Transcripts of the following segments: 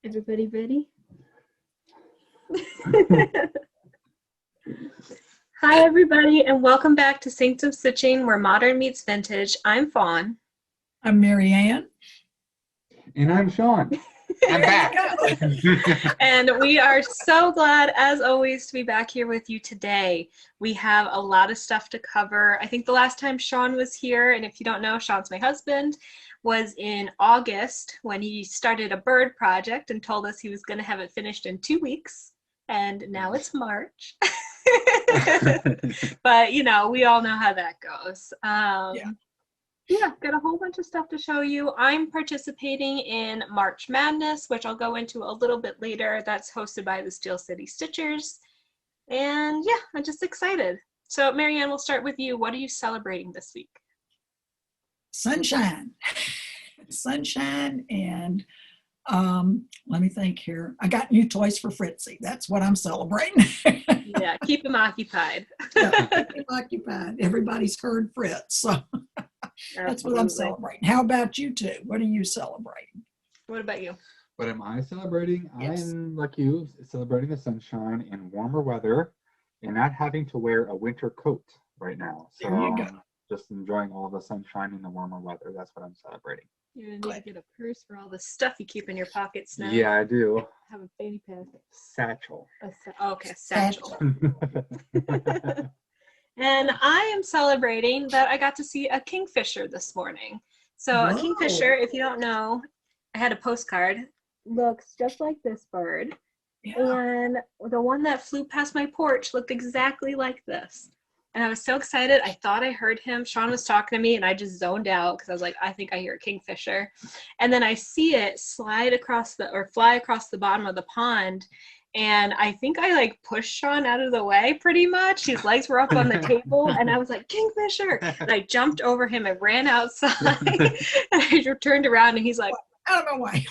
Everybody ready? Hi, everybody, and welcome back to Sanctum Stitching, where modern meets vintage. I'm Fawn. I'm Marianne. And I'm Sean. I'm back. And we are so glad, as always, to be back here with you today. We have a lot of stuff to cover. I think the last time Sean was here, and if you don't know, Sean's my husband, was in August when he started a bird project and told us he was going to have it finished in 2 weeks. And now it's March. But, you know, we all know how that goes. Yeah, got a whole bunch of stuff to show you. I'm participating in March Madness, which I'll go into a little bit later. That's hosted by the Steel City Stitchers. And yeah, I'm just excited. So Marianne, we'll start with you. What are you celebrating this week? Sunshine. Sunshine, and let me think here. I got new toys for Fritzy. That's what I'm celebrating. Yeah, keep him occupied. Yeah, keep him occupied. Everybody's heard Fritz, so that's what I'm celebrating. How about you two? What are you celebrating? What about you? What am I celebrating? Yes. I'm like you, celebrating the sunshine and warmer weather and not having to wear a winter coat right now. So There you go. Just enjoying all the sunshine and the warmer weather. That's what I'm celebrating. You're gonna need to get a purse for all the stuff you keep in your pockets now. Yeah, I do. Have a fanny pack. Satchel. Okay, satchel. And I am celebrating that I got to see a kingfisher this morning. So a kingfisher, if you don't know, I had a postcard, looks just like this bird. Yeah. And the one that flew past my porch looked exactly like this. And I was so excited. I thought I heard him. Sean was talking to me and I just zoned out because I was like, I think I hear a kingfisher. And then I see it fly across the bottom of the pond. And I think I like pushed Sean out of the way pretty much. His legs were up on the table and I was like, kingfisher. And I jumped over him and ran outside. And I turned around and he's like, out of my way.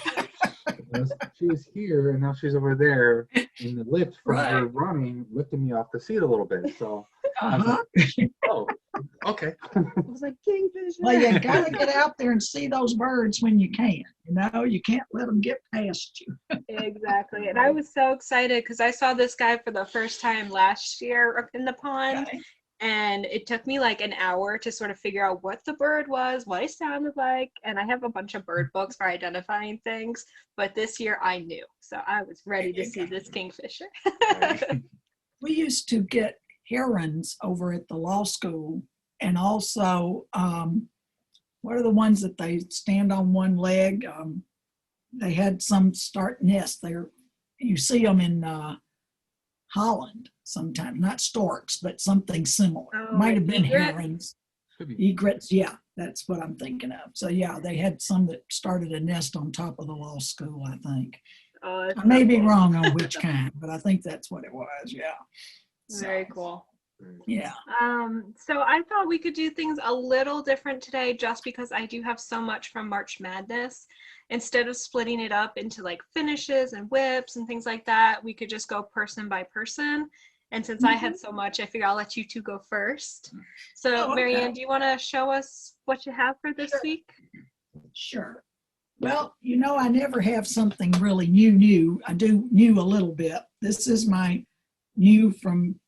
She was here and now she's over there in the lift from her running, lifting me off the seat a little bit. So I was like, oh, okay. I was like, kingfisher. Well, you gotta get out there and see those birds when you can. You know, you can't let them get past you. Exactly. And I was so excited because I saw this guy for the first time last year up in the pond. Okay. And it took me like an hour to sort of figure out what the bird was, what it sounded like. And I have a bunch of bird books for identifying things. But this year I knew. So I was ready to see this kingfisher. We used to get herons over at the law school. And also, what are the ones that they stand on one leg? They had some start nests there. You see them in Holland sometimes, not storks, but something similar. Oh, Might have been egret? herons. Egrets, yeah, that's what I'm thinking of. So yeah, they had some that started a nest on top of the law school, I think. Oh, I may be wrong on which kind, but I think that's what it was, yeah. very cool. Yeah. So I thought we could do things a little different today just because I do have so much from March Madness. Instead of splitting it up into like finishes and whips and things like that, we could just go person by person. And since I had so much, I figure I'll let you two go first. So Marianne, do you want to show us what you have for this week? Sure. Well, you know, I never have something really new. I do new a little bit. This is my new from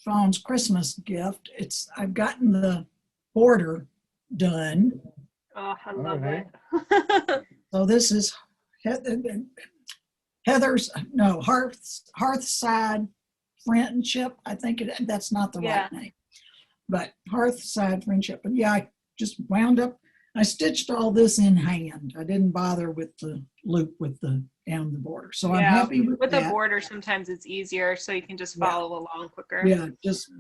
Fawn's Christmas gift. I've gotten the border done. Oh, I love it. So this is Hearthside Friendship. I think that's not the right name, but Hearthside Friendship. But yeah, I just wound up. I stitched all this in hand. I didn't bother with the loop down the border. So I'm happy with that. With the border, sometimes it's easier, so you can just follow along quicker. Yeah,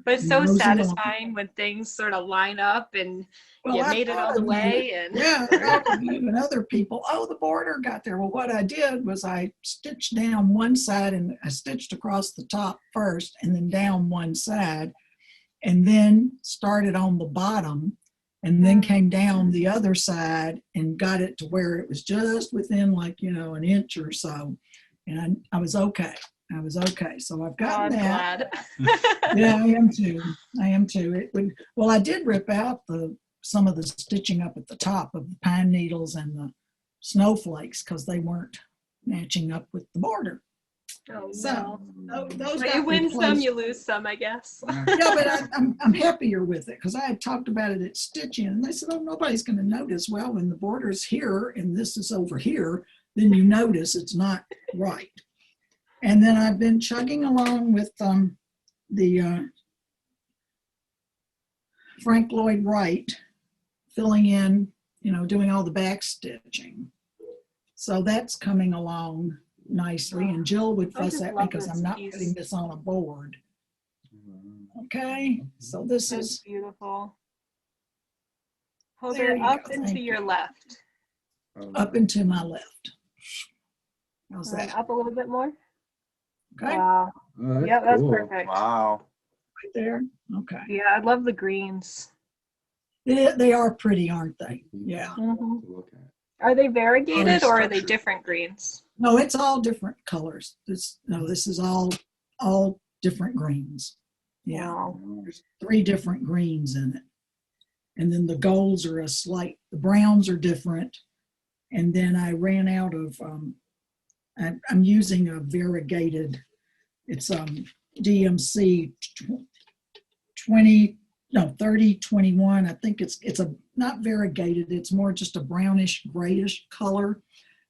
but it's so satisfying when things sort of line up and you made it all the way. And and other people, the border got there. Well, what I did was I stitched down one side and I stitched across the top first and then down one side and then started on the bottom and then came down the other side and got it to where it was just within an inch or so. And I was okay. So I've gotten that. Glad. Yeah, I am too. I did rip out some of the stitching up at the top of the pine needles and the snowflakes because they weren't matching up with the border. Oh, So those well, you got win some, replaced. you lose some, I guess. Yeah, but I'm happier with it because I had talked about it at stitching, and they said, "Oh, nobody's going to notice." Well, when the border's here and this is over here, then you notice it's not right. And then I've been chugging along with the Frank Lloyd Wright, filling in, doing all the back stitching. So that's coming along nicely. And Jill would I fuss just at me love because this I'm not piece. putting this on a board. Okay, so this That's is beautiful. Hold There it you up go. into Thank your you. left. up and to my left. How's that? Up a little bit more. Okay, Wow. Oh, Yeah, that's cool. perfect. Wow. right there. Okay. Yeah, I love the greens. They are pretty, aren't they? Yeah. Mhm. To look at. Are they variegated or are they structured. different greens? No, it's all different colors. This is all different greens. Yeah. Wow. There's 3 different greens in it. And then the golds are the browns are different. And then I ran out of, I'm using a variegated, it's DMC 3021. I think it's not variegated. It's more just a brownish grayish color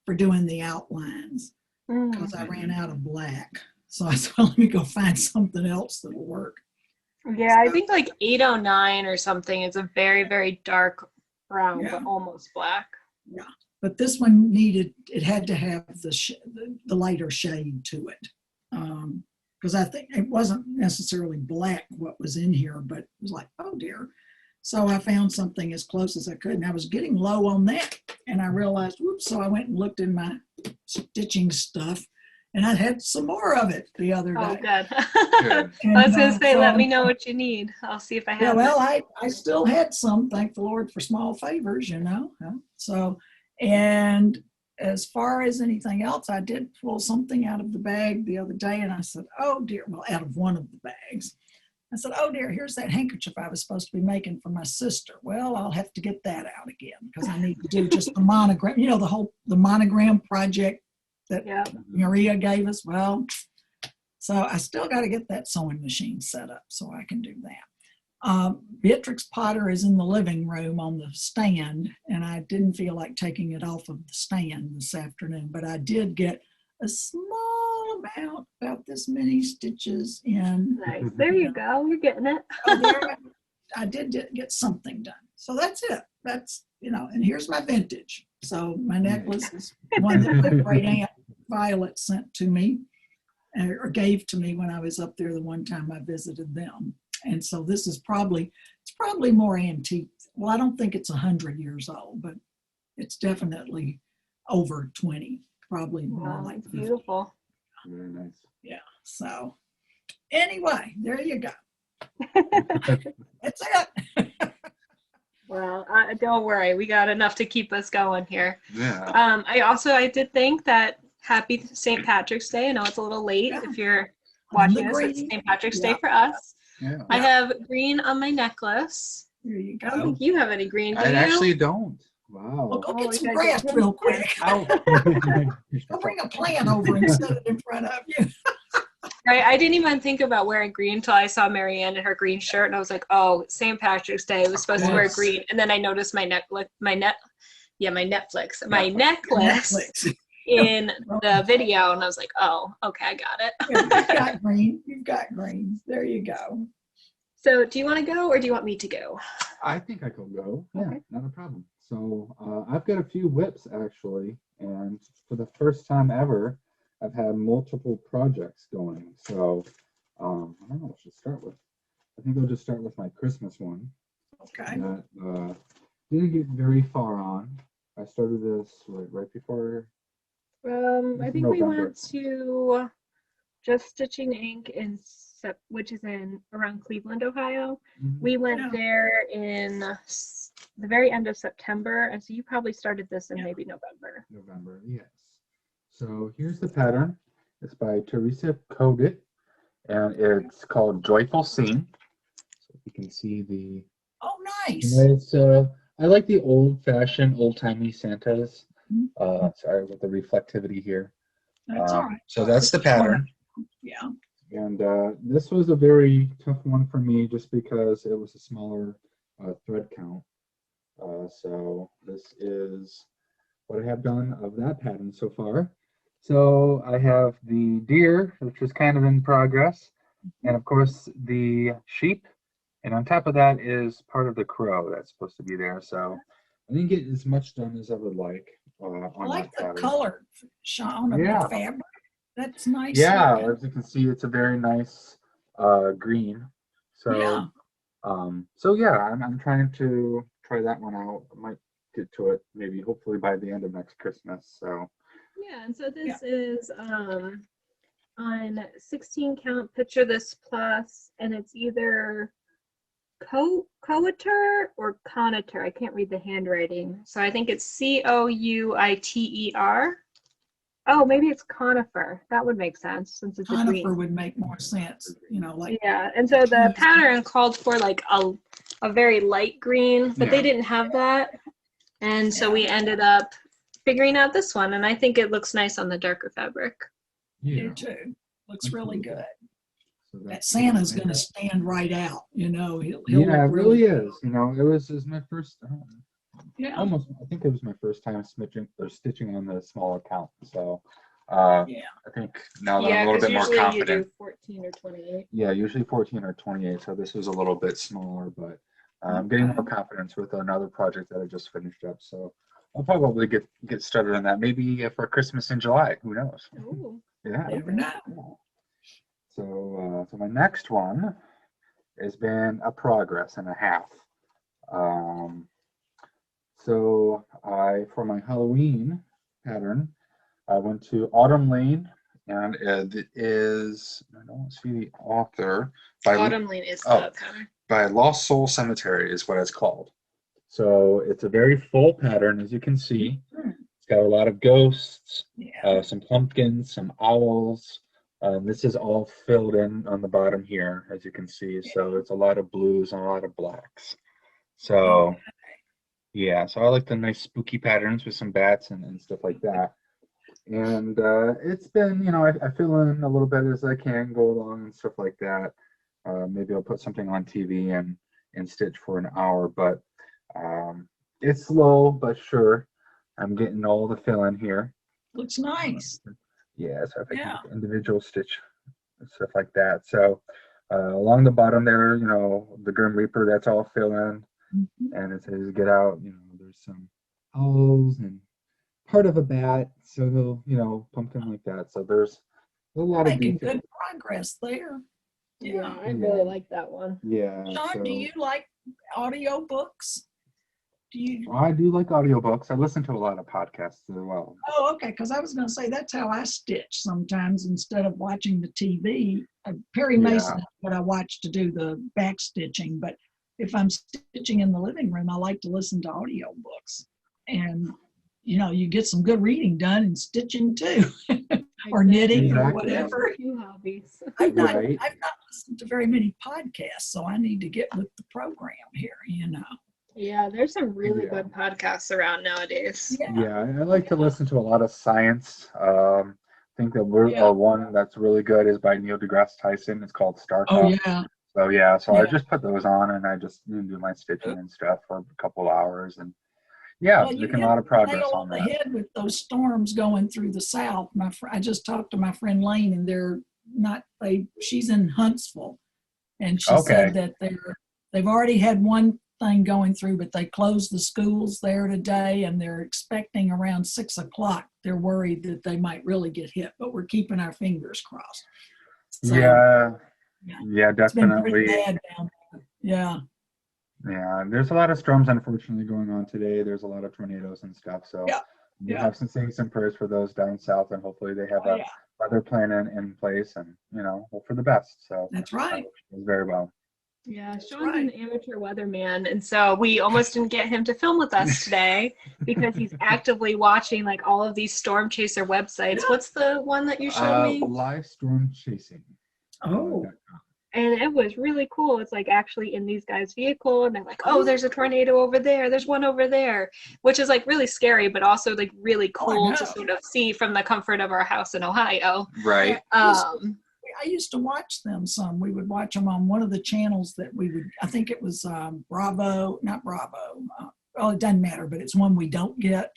for doing the outlines because I ran out of black. So I said, let me go find something else that'll work. Yeah, I think like 809 or something is a very, very dark brown, Yeah. but almost black. Yeah, but this one it had to have the lighter shade to it. Because I think it wasn't necessarily black what was in here, but it was like, oh dear. So I found something as close as I could, and I was getting low on that, and I realized, whoops, so I went and looked in my stitching stuff, and I had some more of it the other day. Oh, good. Good. I was going to And, say, let so- me know what you need. I'll see if I have Yeah, well, it. I still had some, thank the Lord for small favors, So, and as far as anything else, I did pull something out of the bag the other day, and I said, oh dear, well, out of one of the bags. I said, oh dear, here's that handkerchief I was supposed to be making for my sister. Well, I'll have to get that out again because I need to do just the monogram, the monogram project that Yeah. Maria gave us. Well, so I still got to get that sewing machine set up so I can do that. Beatrix Potter is in the living room on the stand, and I didn't feel like taking it off of the stand this afternoon, but I did get a small amount, about this many stitches in. Nice. There you go. You're getting it. I did get something done. So that's it. That's, and here's my vintage. So my necklace is one that my great aunt Violet sent to me or gave to me when I was up there the one time I visited them. And so this is it's probably more antique. Well, I don't think it's 100 years old, but it's definitely over 20, probably more Wow, like it's 50. beautiful. Very nice. Yeah. So anyway, there you go. That's it. Well, don't worry. We got enough to keep us going here. Yeah. I did think that happy St. Patrick's Day. I know it's a little late Yeah. if you're On the watching this. It's green. St. Patrick's Yeah. Day for us. Yeah. I have green on my necklace. There you I don't go. think you have any green, do I you? actually don't. Well, Wow. go Oh, get we some gotta grass get real him. quick. Ow. Go bring a plant over and set it in front of you. Right, I didn't even think about wearing green until I saw Marianne in her green shirt, and I was like, "Oh, St. Patrick's Day. I was supposed to wear Yes. green." And then I noticed my necklace Netflix. in the video, and I was like, "Oh, okay, I got it." Yeah, you've got green. You've got green. There you go. So, do you want to go, or do you want me to go? I think I can go. Yeah, Okay. not a problem. So I've got a few whips actually, and for the first time ever, I've had multiple projects going. So I don't know what to start with. I think I'll just start with my Christmas one. Okay. That didn't get very far on. I started this right before. I think we November. went to Just Stitching Inc. which is around Cleveland, Ohio. We went Yeah. there in the very end of September, and so you probably started this in Yeah. maybe November. November, yes. So here's the pattern. It's by Teresa Kogut, and it's called Joyful Scene. So you can see the Oh, nice. nice. I like the old-fashioned, old-timey Santas. Mhm. Sorry with the reflectivity here. That's all right. So that's the pattern. Yeah. And this was a very tough one for me just because it was a smaller thread count. So this is what I have done of that pattern so far. So I have the deer, which is kind of in progress, and of course the sheep, and on top of that is part of the crow that's supposed to be there. So I didn't get as much done as I would like on I like that the pattern. color, Sean, of Yeah. the fabric. That's nice. Yeah, looking. as you can see, it's a very nice green. So Yeah. so yeah, I'm trying to try that one out. I might get to it maybe hopefully by the end of next Christmas. So Yeah, and so this is on 16 count, picture this plus, and it's either coiter or coniter. I can't read the handwriting. So I think it's Couiter. Oh, maybe it's conifer. That would make sense since it's a Conifer green. would make more sense, like. Yeah, and so the pattern called for like a very light green, but they didn't have that. And so we ended up figuring out this one, and I think it looks nice on the darker fabric. Yeah. Do too. Looks really good. So That Santa's going to stand right out, He'll yeah, look it really is. It was my first. Yeah. I think it was my first time stitching on the smaller count. So Yeah. I think now that I'm a little bit more confident. You do 14 or 28. Yeah, usually 14 or 28. So this was a little bit smaller, but I'm getting more confidence with another project that I just finished up. So I'll probably get started on that maybe for Christmas in July. Who knows? Ooh. Yeah. Never know. So my next one has been a progress and a half. So for my Halloween pattern, I went to Autumn Lane, and it is, I don't see the author. Autumn Lane is the pattern. By Lost Soul Cemetery is what it's called. So it's a very full pattern, as you can see. It's got a lot of ghosts, some pumpkins, some owls. This is all filled in on the bottom here, as you can see. So it's a lot of blues and a lot of blacks. So yeah, so I like the nice spooky patterns with some bats and stuff like that. And it's been, I fill in a little bit as I can go along and stuff like that. Maybe I'll put something on TV and stitch for an hour, but it's slow but sure. I'm getting all the fill in here. Looks nice. Yeah, so if I can get individual stitch and stuff like that. So along the bottom there, the Grim Reaper, that's all fill in. And it says get out, there's some owls and part of a bat, so he'll pumpkin like that. So there's a lot of making detail. good progress there. Yeah, I really like that one. Yeah. Sean, do you like audio books? I do like audiobooks. I listen to a lot of podcasts as well. Oh, okay, because I was going to say that's how I stitch sometimes instead of watching the TV. Perry Mason is what I watch to do the back stitching, but if I'm stitching in the living room, I like to listen to audiobooks. And, you get some good reading done and stitching too, or knitting or whatever. Hobbies. I've not listened to very many podcasts, so I need to get with the program here, Yeah, there's some really good podcasts around nowadays. Yeah, I like to listen to a lot of science. I think that one that's really good is by Neil deGrasse Tyson. It's called Star Talk. Oh, yeah. So I just put those on and I just do my stitching and stuff for a couple hours, and making a lot of progress on that. Ahead with those storms going through the South. I just talked to my friend Lane, and she's in Huntsville, and she said that they've already had one thing going through, but they closed the schools there today, and they're expecting around 6 o'clock. They're worried that they might really get hit, but we're keeping our fingers crossed. So, yeah, definitely. It's been pretty bad down there. Yeah, there's a lot of storms unfortunately going on today. There's a lot of tornadoes and stuff. So we have some things and prayers for those down south, and hopefully they have a weather plan in place, and hope for the best. So that's right. Very well. Yeah, Sean's an amateur weatherman, and so we almost didn't get him to film with us today because he's actively watching like all of these storm chaser websites. What's the one that you showed me? Live storm chasing. Oh. And it was really cool. It's like actually in these guys' vehicle, and they're like, oh, there's a tornado over there. There's one over there, which is like really scary, but also like really cool to sort of see from the comfort of our house in Ohio. Right. I used to watch them some. We would watch them on one of the channels that we would, I think it was Bravo, not Bravo. Well, it doesn't matter, but it's one we don't get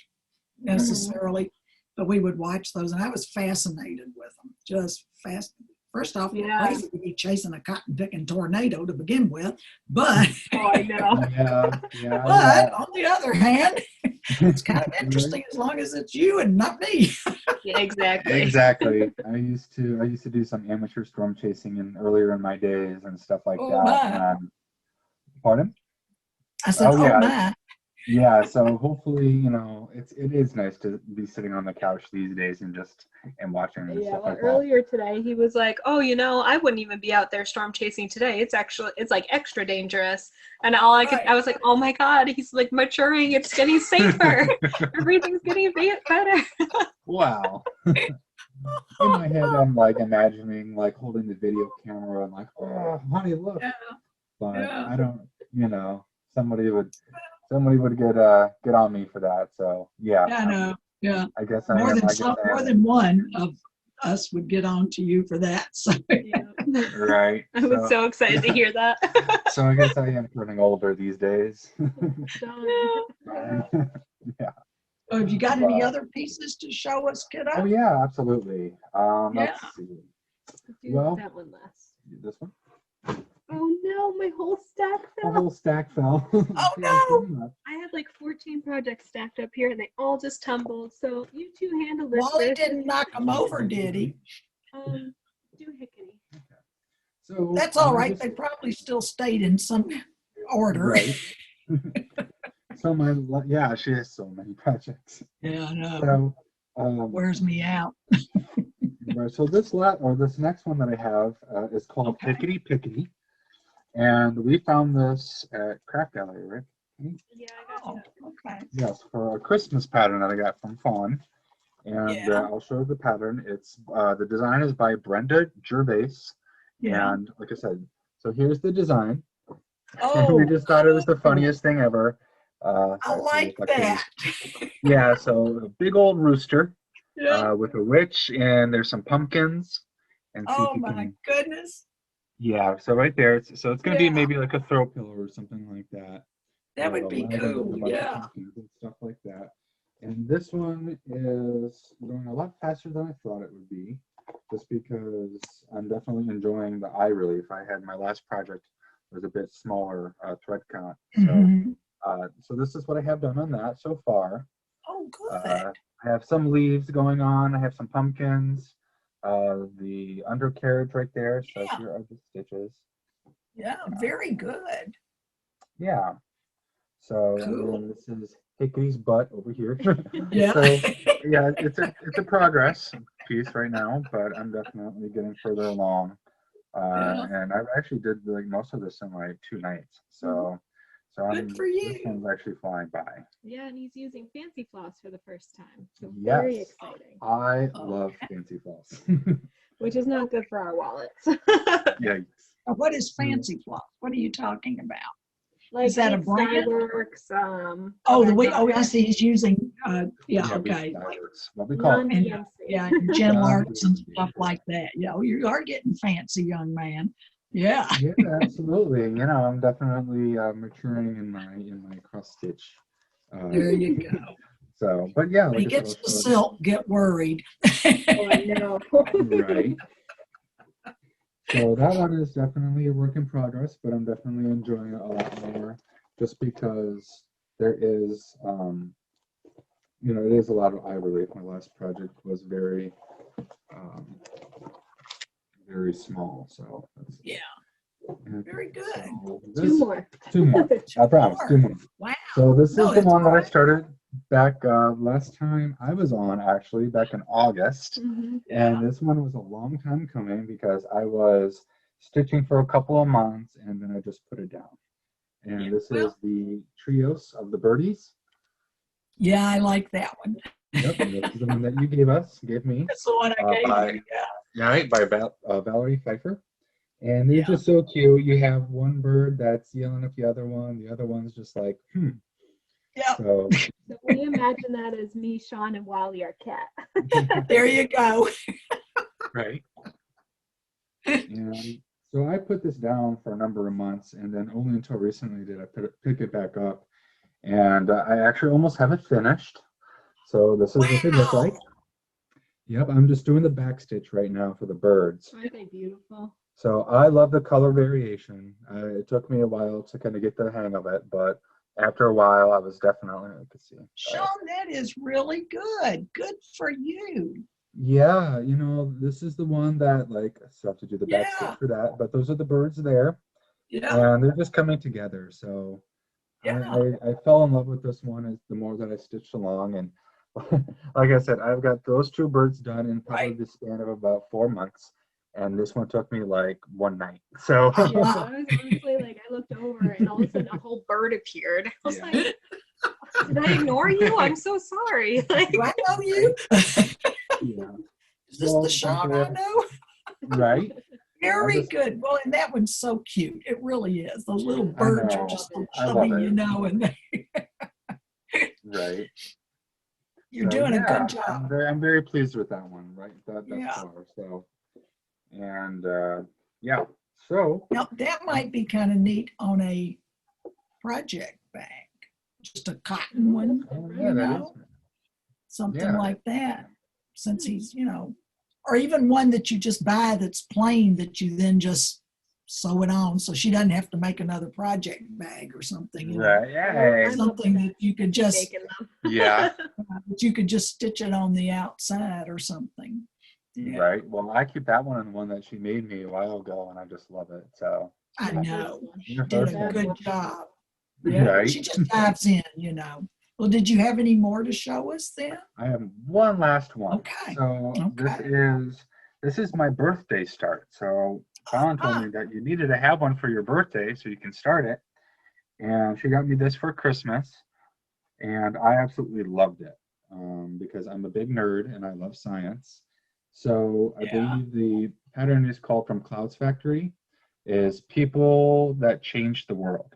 necessarily. But we would watch those, and I was fascinated with them. Just fascinated. First off, crazy to be chasing a cotton-picking tornado to begin with, but I know. But on the other hand, it's kind of interesting as long as it's you and not me. Yeah, exactly. Exactly. I used to do some amateur storm chasing earlier in my days and stuff like that. Pardon? I said, my. Yeah, so hopefully, you know, it is nice to be sitting on the couch these days and watching and stuff like that. Earlier today he was like, oh, you know, I wouldn't even be out there storm chasing today. It's like extra dangerous. And I was like, oh my God, he's like maturing. It's getting safer. Everything's getting better. Wow. In my head, I'm like imagining like holding the video camera and like, oh, honey, look. Yeah. But I don't, you know, somebody would get on me for that. So yeah. I know. Yeah. I guess more than one of us would get on to you for that. So. Yeah. Right. I was so excited to hear that. So I guess I am turning older these days. Yeah. So have you got any other pieces to show us, kiddo? Oh yeah, absolutely. Let's see. Well, that one last. This one. Oh no, my whole stack fell. The whole stack fell. Oh no! I had like 14 projects stacked up here and they all just tumbled. So you two handle this. Wally didn't knock them over, did he? Do hickety. Okay. So that's all right. They probably still stayed in some order. Right. So she has so many projects. Yeah, I know. So wears me out. Right. So this next one that I have is called Pickety Pickety. And we found this at Craft Gallery, right? Yeah, I got that. Okay. Yes, for a Christmas pattern that I got from Fawn. And I'll show the pattern. It's the design is by Brenda Gervais. Yeah. And like I said, so here's the design. Oh, we just thought it was the funniest thing ever. I like that. Yeah, so a big old rooster with a witch, and there's some pumpkins. And oh my goodness. Yeah, so right there, it's going to be maybe like a throw pillow or something like that. That would be cool, yeah. And stuff like that. And this one is going a lot faster than I thought it would be, just because I'm definitely enjoying the eye relief. I had my last project was a bit smaller thread count. So, so this is what I have done on that so far. Oh, good. I have some leaves going on. I have some pumpkins. The undercarriage right there. So here are the stitches. Yeah, very good. Yeah. So this is Hickory's butt over here. Yeah. So yeah, it's a progress piece right now, but I'm definitely getting further along. And I actually did like most of this in like 2 nights. So good for you. This one's actually flying by. Yeah, and he's using fancy floss for the first time. So yes, very exciting. I love fancy floss. Which is not good for our wallets. Yikes. What is fancy floss? What are you talking about? Like is that a brand? Works, I see he's using okay. What we call it. Gentle arts and stuff like that. Yeah, you are getting fancy, young man. Yeah. Yeah, absolutely. You know, I'm definitely maturing in my cross stitch. There you go. So, but yeah, when he gets the silk, get worried. Oh, I know. Right. So that one is definitely a work in progress, but I'm definitely enjoying it a lot more, just because there is, it is a lot of eye relief. My last project was very small, so very good. So 2 more. 2 more. I promise. 2 more. Wow. So this is the one that I started back last time I was on, actually back in August. And this one was a long time coming because I was stitching for a couple of months and then I just put it down. And this is the Trios of the Birdies. Yeah, I like that one. Yep, this is the one that you gave me. That's the one I gave you. Yeah, by Valerie Pfeiffer. And they're Yeah. just so cute. You have one bird that's yelling at the other one's just like, hmm. Yeah. So So we imagine that as me, Sean, and Wally, our cat. There you go. right. And so I put this down for a number of months, and then only until recently did I pick it back up. And I actually almost have it finished. So this is what they look like. Wow. Yep, I'm just doing the back stitch right now for the birds. Aren't they beautiful? So I love the color variation. It took me a while to kind of get the hang of it, but after a while, I was definitely, I could see. Sean, that is really good. Good for you. Yeah, you know, this is the one that, like, so I have to do the back stitch Yeah. for that, but those are the birds there, Yeah. and they're just coming together. So Yeah. I fell in love with this one as the more that I stitched along. And like I said, I've got those two birds done in probably Right. the span of about 4 months. And this one took me like one night. So Yeah, I was honestly like, I looked over and all of a sudden a whole bird appeared. I was Yeah. like, did I ignore you? I'm so sorry. Like, Do I know you? yeah, Is this the Sean I know? right. Very just- good. Well, and that one's so cute. It really is. Those little I birds are know. just so I love chubby, it. you know, and Right. you're So, doing a yeah, good job. I'm very pleased with that one, right? Thus Yeah. far. So, and yeah. So Now, that might be kind of neat on a project bag, just a cotton one, oh, you yeah, that know, is. something Yeah. like that, since he's, you know, or even one that you just buy that's plain that you then just sew it on so she doesn't have to make another project bag or something, you know. Right. Yeah. I'm Something that you could just making them. Yeah. that you could just stitch it on the outside or something. Yeah. Right. Well, I keep that one and the one that she made me a while ago, and I just love it. So. I The know. first one. She The did first a one. good job. Yeah. Right. She just dives in, you know. Well, did you have any more to show us then? I have one last one. Okay. So Okay. this is my birthday start. So Dawn told me that you needed to have one for your birthday so you can start it. And she got me this for Christmas, and I absolutely loved it because I'm a big nerd and I love science. So I Yeah. believe the pattern is called From Clouds Factory, is People That Change the World.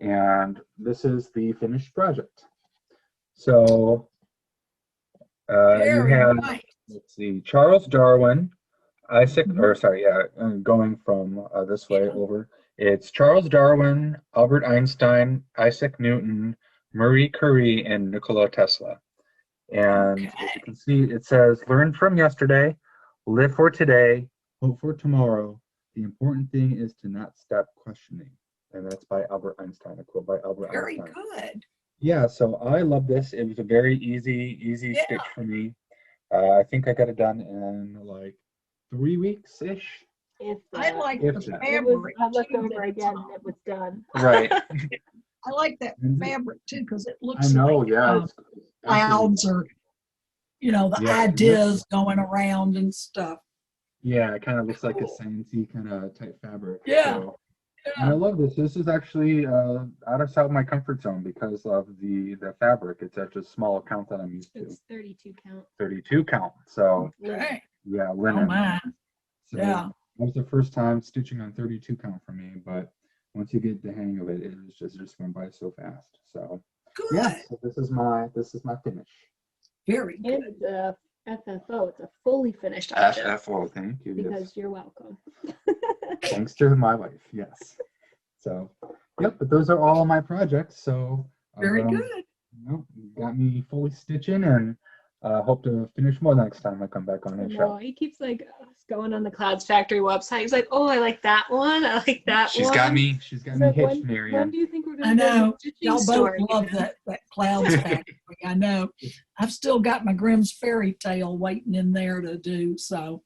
And this is the finished project. So you Very have, nice. let's see, Charles Darwin, Isaac, Mhm. or sorry, yeah, going from this way over. It's Charles Darwin, Albert Einstein, Isaac Newton, Marie Curie, and Nikola Tesla. And as you can see, it says, learn from yesterday, live for today, hope for tomorrow. The important thing is to not stop questioning. And that's by Albert Einstein, a quote by Albert Very Einstein. good. Yeah, so I love this. It was a very easy Yeah. stitch for me. I think I got it done in like 3 weeks-ish. If I that. like If the that. It was, fabric. I looked too, over that it's again on. and it was done. Right. I like that And fabric too because it I looks know, like yeah. It's clouds or, you know, the Yeah, ideas going around and stuff. yeah, it kind of looks like a Cool. sciencey kind of type fabric. Yeah. So, and I Yeah. love this. This is actually out of my comfort zone because of the fabric. It's at a small count that I'm used to, It's 32 count. 32 count. So Okay. yeah, Oh linen. my. So Yeah. that was the first time stitching on 32 count for me, but once you get the hang of it, it just went by so fast. So Good. yeah, so this is my finish. Very And good. it's a FFO. It's a fully finished object. FFO, thank you. Because Yes. you're welcome. Thanks to my wife, yes. So yep, but those are all my projects. So Very good. you know, got me fully stitching, and hope to finish more next time I come back on I the know, show. he keeps like going on the Clouds Factory website. He's like, oh, I like that one. I like that one. She's got me He's hitched, like, when Marianne. do you think we're I going to go to know. the stitching Y'all both store love again? that Clouds Factory. I know. I've still got my Grimm's Fairy Tale waiting in there to do so.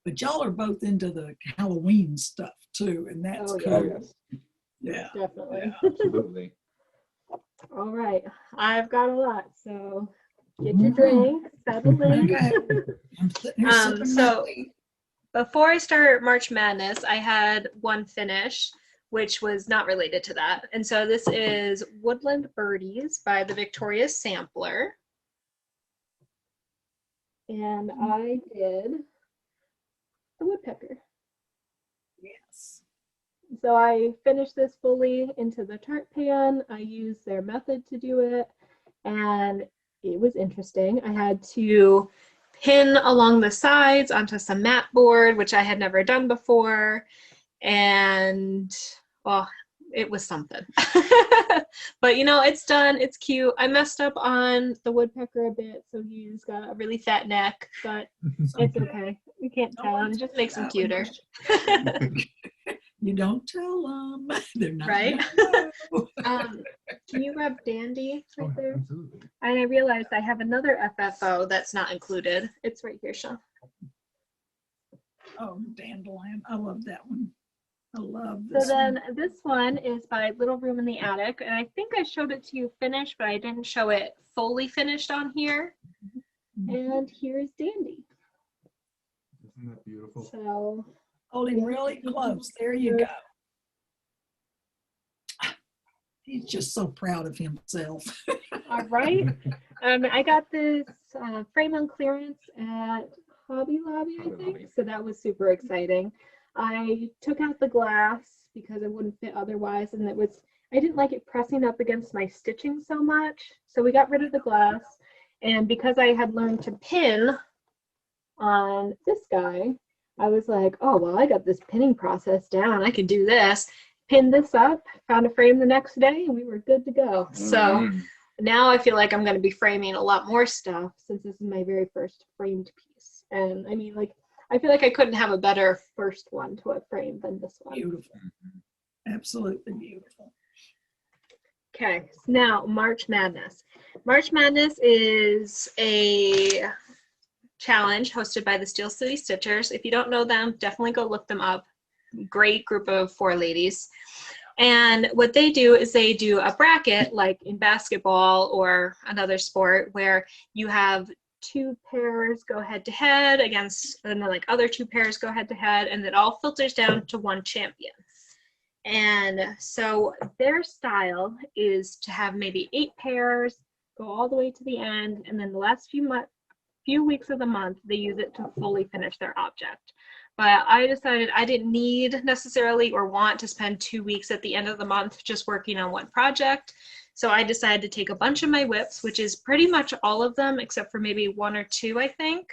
But y'all are both into the Halloween stuff too, and that's Oh, cool. Oh yes, Yeah. Definitely. absolutely. All right. I've got a lot. So get your drink, settle in. Okay. I'm sitting here sipping my So tea. before I start March Madness, I had one finish, which was not related to that. And so this is Woodland Birdies by the Victoria Sampler. And I did the woodpecker. Yes. So I finished this fully into the tart pan. I used their method to do it, and it was interesting. I had to pin along the sides onto some mat board, which I had never done before, and well, it was something. But you know, it's done. It's cute. I messed up on the woodpecker a bit, so he's got a really fat neck, but it's okay. You can't tell him. It just makes him cuter. You don't tell them. They're not Right? gonna Can you grab Dandy right Oh, there? absolutely. And I realized I have another FFO that's not included. It's right here, Sean. Oh, dandelion. I love that one. I love So this one. then this one is by Little Room in the Attic, and I think I showed it to you finished, but I didn't show it fully finished on here. And here's Dandy. Isn't that beautiful? So Hold him really close. There you go. He's just so proud of himself. all right. I got this frame on clearance at Hobby Lobby, I think. So that was super exciting. I took out the glass because it wouldn't fit otherwise, and I didn't like it pressing up against my stitching so much. So we got rid of the glass, and because I had learned to pin on this guy, I was like, oh, well, I got this pinning process down. I can do this. Pinned this up, found a frame the next day, and we were good to go. So now I feel like I'm going to be framing a lot more stuff since this is my very first framed piece. And I mean, like, I feel like I couldn't have a better first one to a frame than this one. Beautiful. Absolutely beautiful. Okay, so now March Madness. March Madness is a challenge hosted by the Steel City Stitchers. If you don't know them, definitely go look them up. Great group of 4 ladies. And what they do is they do a bracket like in basketball or another sport where you have 2 pairs go head to head against, and then like other 2 pairs go head to head, and it all filters down to one champion. And so their style is to have maybe 8 pairs, go all the way to the end, and then the last few weeks of the month, they use it to fully finish their object. But I decided I didn't need necessarily or want to spend 2 weeks at the end of the month just working on one project. So I decided to take a bunch of my WIPs, which is pretty much all of them, except for maybe 1 or 2, I think,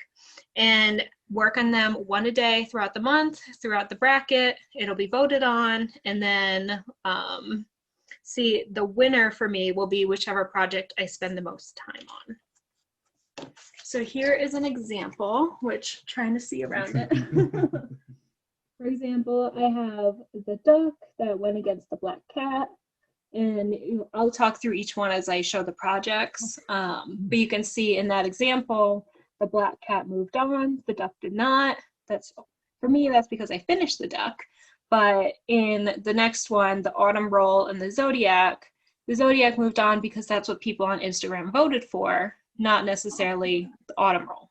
and work on them 1 a day throughout the month, throughout the bracket. It'll be voted on, and then see, the winner for me will be whichever project I spend the most time on. So here is an example, which trying to see around it. For example, I have the duck that went against the black cat, and I'll talk through each one as I show the projects. But you can see in that example, the black cat moved on, the duck did not. That's, for me, that's because I finished the duck. But in the next one, the autumn roll and the zodiac moved on because that's what people on Instagram voted for, not necessarily the autumn roll.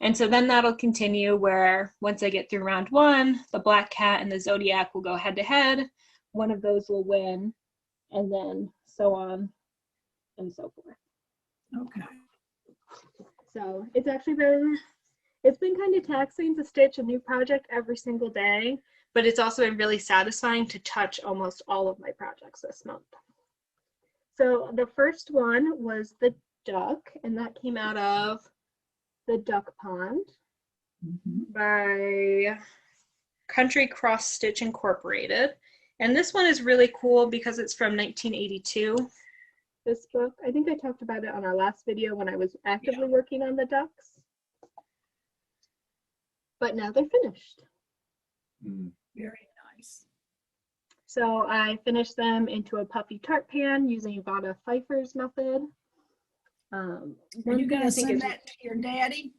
And so then that'll continue where once I get through round 1, the black cat and the zodiac will go head to head. One of those will win, and then so on and so forth. Okay. So it's actually it's been kind of taxing to stitch a new project every single day, but it's also been really satisfying to touch almost all of my projects this month. So the first one was the duck, and that came out of the Duck Pond by Country Cross Stitch Incorporated. And this one is really cool because it's from 1982. This book, I think I talked about it on our last video when I was actively working on the ducks. But now they're finished. Very nice. So I finished them into a puffy tart pan using Vada Pfeiffer's method. Are you going to send that to your daddy?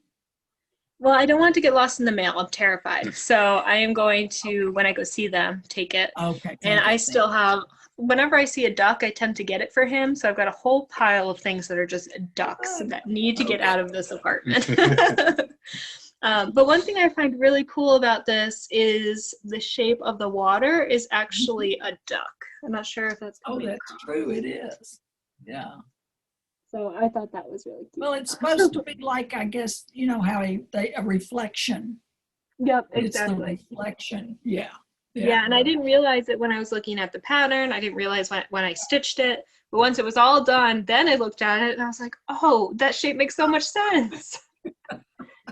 Well, I don't want it to get lost in the mail. I'm terrified. So I am going to, when I go see them, take it. Okay. And I still have, whenever I see a duck, I tend to get it for him. So I've got a whole pile of things that are just ducks that need to get out of this apartment. But one thing I find really cool about this is the shape of the water is actually a duck. I'm not sure if that's that's true. It is. Yeah. So I thought that was really cute. Well, it's supposed to be like, I guess, you know how a reflection. Yep, It's the exactly. reflection. Yeah. Yeah, and I didn't realize it when I was looking at the pattern. I didn't realize when I stitched it. But once it was all done, then I looked at it and I was like, oh, that shape makes so much sense.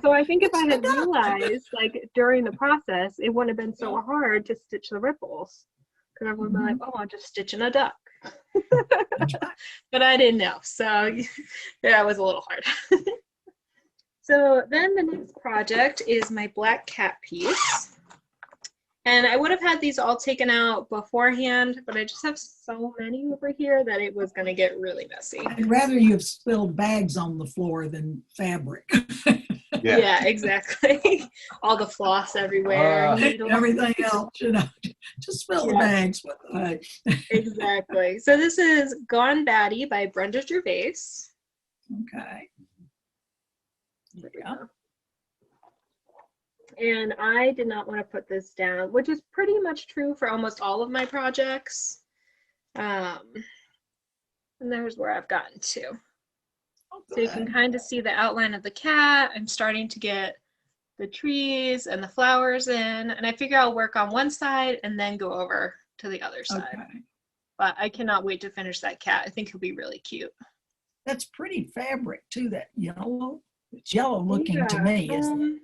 So I think if I had realized, like, during the process, it wouldn't have been so hard to stitch the ripples. Because I would have been like, oh, I'm just stitching a duck. But I didn't know. So that was a little hard. So then the next project is my black cat piece. And I would have had these all taken out beforehand, but I just have so many over here that it was going to get really messy. I'd rather you have spilled bags on the floor than fabric. Yeah, exactly. All the floss everywhere. Everything else, you know, just fill the bags with the heck. Exactly. So this is Gone Batty by Brenda Gervais. Okay. Yeah. And I did not want to put this down, which is pretty much true for almost all of my projects. And there's where I've gotten to. So you can kind of see the outline of the cat. I'm starting to get the trees and the flowers in, and I figure I'll work on one side and then go over to the other side. Okay. But I cannot wait to finish that cat. I think he'll be really cute. That's pretty fabric too, that yellow. It's yellow looking to me, isn't it?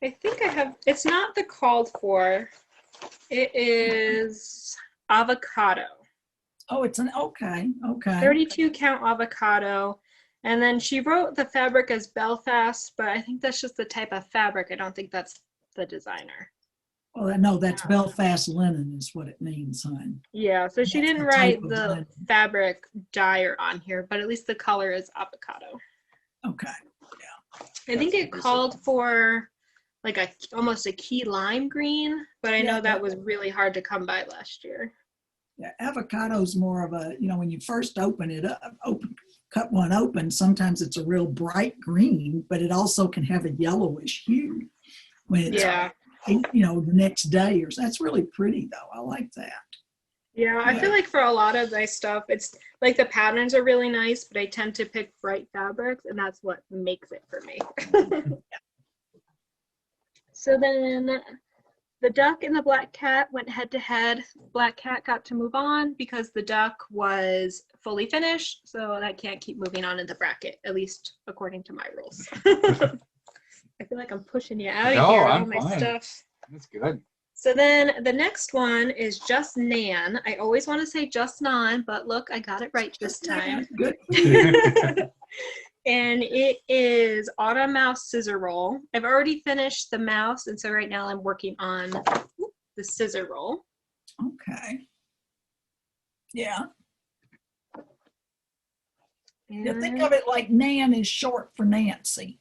I think I have, it's not the called for. It is avocado. Oh, it's an, okay. 32 count avocado. And then she wrote the fabric as Belfast, but I think that's just the type of fabric. I don't think that's the designer. Well, no, that's Belfast linen is what it means, hon. Yeah, so she didn't write the fabric dyer on here, but at least the color is avocado. Okay, yeah. I think it called for like almost a key lime green, but I know that was really hard to come by last year. Yeah, avocado's more of a, you know, when you first open it up, cut one open, sometimes it's a real bright green, but it also can have a yellowish hue when it's, you know, the next day. Or that's really pretty though. I like that. Yeah, I feel like for a lot of my stuff, it's like the patterns are really nice, but I tend to pick bright fabrics, and that's what makes it for me. So then the duck and the black cat went head to head. Black cat got to move on because the duck was fully finished, so that can't keep moving on in the bracket, at least according to my rules. I feel like I'm pushing you out of here, all my stuff. That's good. So then the next one is Just Nan. I always want to say Just Nan, but look, I got it right this time. Good. And it is Autumn Mouse Scissor Roll. I've already finished the mouse, and so right now I'm working on the scissor roll. Okay. Yeah. You think of it like Nan is short for Nancy.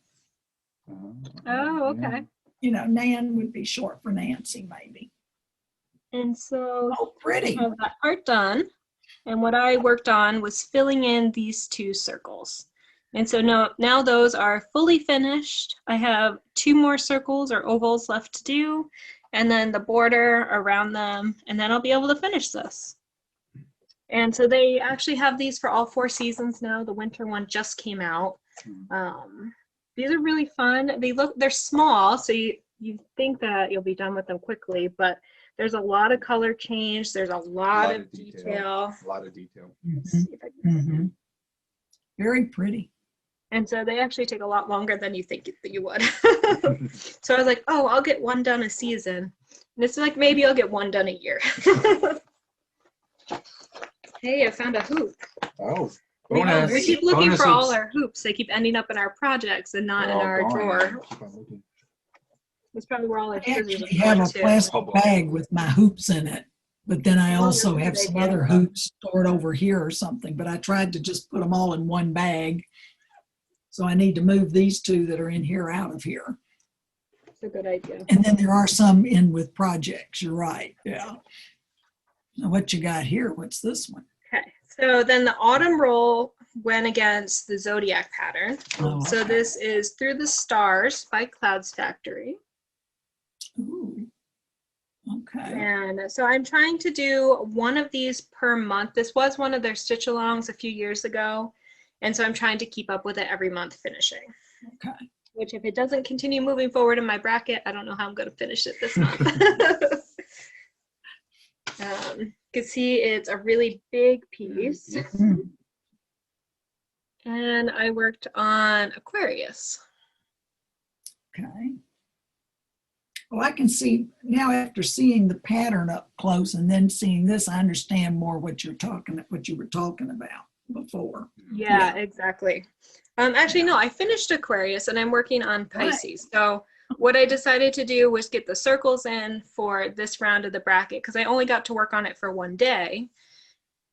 Oh, okay. You know, Nan would be short for Nancy, maybe. And so pretty. I have that part done. And what I worked on was filling in these two circles. And so now those are fully finished. I have 2 more circles or ovals left to do, and then the border around them, and then I'll be able to finish this. And so they actually have these for all 4 seasons now. The winter one just came out. These are really fun. They're small, so you think that you'll be done with them quickly, but there's a lot of color change. There's a lot of detail. A lot of detail. Very pretty. And so they actually take a lot longer than you think that you would. So I was like, oh, I'll get 1 done a season. And it's like, maybe I'll get 1 done a year. Hey, I found a hoop. Oh, bonus. We keep looking for all our hoops. They keep ending up in our projects and not in our drawer. That's probably where all our scissors are. I have a plastic bag with my hoops in it, but then I also have some other hoops stored over here or something, but I tried to just put them all in one bag. So I need to move these 2 that are in here out of here. That's a good idea. And then there are some in with projects. You're right. Yeah. Now what you got here? What's this one? Okay. So then the autumn roll went against the zodiac pattern. Oh, so this is Through the Stars by Clouds Factory. Ooh. Okay. And so I'm trying to do 1 of these per month. This was one of their stitch alongs a few years ago. And so I'm trying to keep up with it every month finishing. Okay. Which if it doesn't continue moving forward in my bracket, I don't know how I'm going to finish it this month. You can see it's a really big piece. Yes. And I worked on Aquarius. Okay. Well, I can see now after seeing the pattern up close and then seeing this, I understand more what you were talking about before. Yeah, exactly. Actually, no, I finished Aquarius and I'm working on Pisces. So what I decided to do was get the circles in for this round of the bracket because I only got to work on it for one day.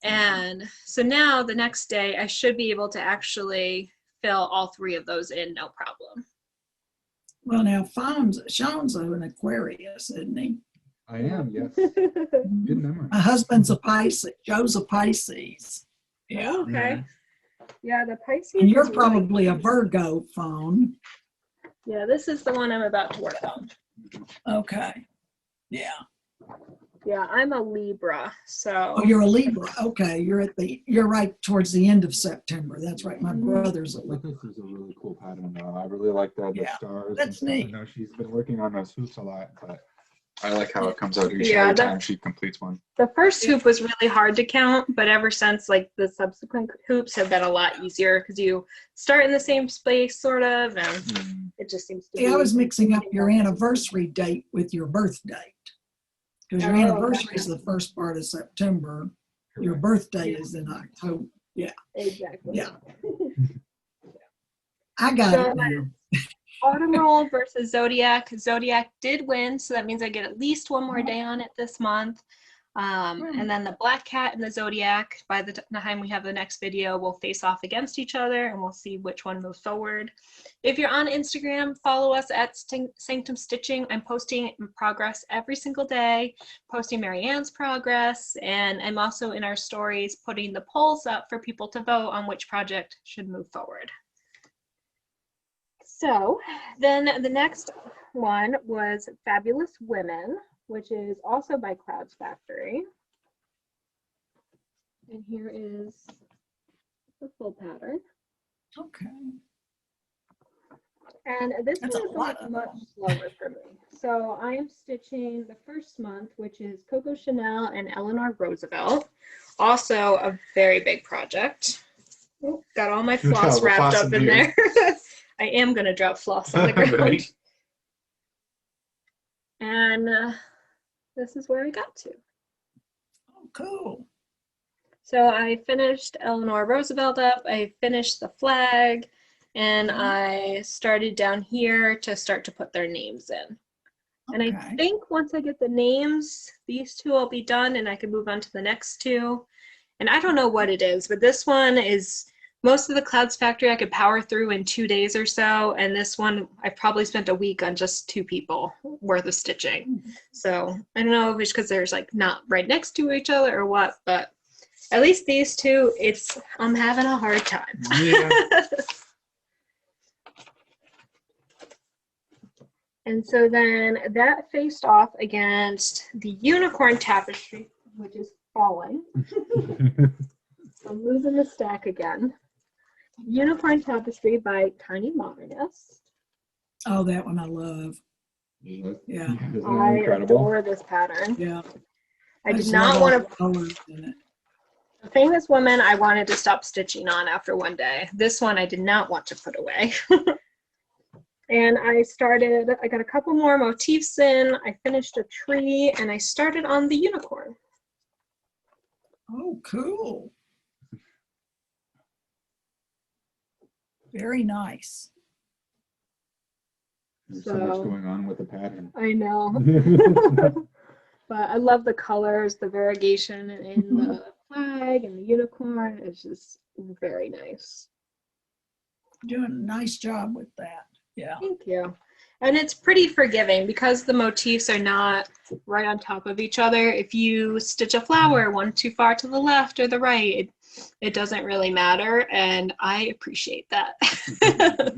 And so now the next day I should be able to actually fill all three of those in, no problem. Well, now Sean's an Aquarius, isn't he? I am, yes. Good memory. My husband's a Pisces. Joe's a Pisces. Yeah. Oh, okay. Yeah, the Pisces. And you're is probably really a Virgo phone. Yeah, this is the one I'm about to work on. Okay. Yeah. Yeah, I'm a Libra, so. Oh, you're a Libra. Okay. You're right towards the end of September. That's right. My brother's a Libra. This is a really cool pattern though. I really like the Yeah, stars. that's and stuff. neat. I know she's been working on those hoops a lot, but I like how it comes out each Yeah, every time she completes one. The first hoop was really hard to count, but ever since, like, the subsequent hoops have been a lot easier because you start in the same space, sort of, and it just seems to be. I was mixing up your anniversary date with your birth date. Because your anniversary is the first part of September. Your birthday is in October. Yeah. Exactly. Yeah. I got it now. Autumn roll versus Zodiac. Zodiac did win, so that means I get at least one more day on it this month. And then the Black Cat and the Zodiac, by the time we have the next video, will face off against each other and we'll see which one moves forward. If you're on Instagram, follow us at Sanctum Stitching. I'm posting progress every single day, posting Marianne's progress, and I'm also in our stories putting the polls up for people to vote on which project should move forward. So then the next one was Fabulous Women, which is also by Clouds Factory. And here is the full pattern. Okay. And this That's a one is lot much slower for me. So I am stitching the first month, which is Coco Chanel and Eleanor Roosevelt. Also a very big project. Oh, got all my floss wrapped up in there. I am going to drop floss on the ground. Right. And this is where I got to. Oh, cool. So I finished Eleanor Roosevelt up, I finished the flag, and I started down here to start to put their names in. And I think once I get the names, these two will be done and I can move on to the next two. And I don't know what it is, but this one is, most of the Clouds Factory I could power through in 2 days or so, and this one I probably spent a week on just 2 people worth of stitching. So I don't know if it's because there's like not right next to each other or what, but at least these two, I'm having a hard time. Yeah. And so then that faced off against the Unicorn Tapestry, which is falling. I'm losing the stack again. Unicorn Tapestry by Tiny Modernist. Oh, that one I love. Yeah. I adore this pattern. Yeah. I did not want to. Colors in it. The Famous Woman I wanted to stop stitching on after one day. This one I did not want to put away. And I got a couple more motifs in, I finished a tree, and I started on the unicorn. Oh, cool. Very nice. There's so much going on with the pattern. I know. But I love the colors, the variegation in the flag and the unicorn. It's just very nice. Doing a nice job with that. Yeah. Thank you. And it's pretty forgiving because the motifs are not right on top of each other. If you stitch a flower one too far to the left or the right, it doesn't really matter, and I appreciate that. Yeah.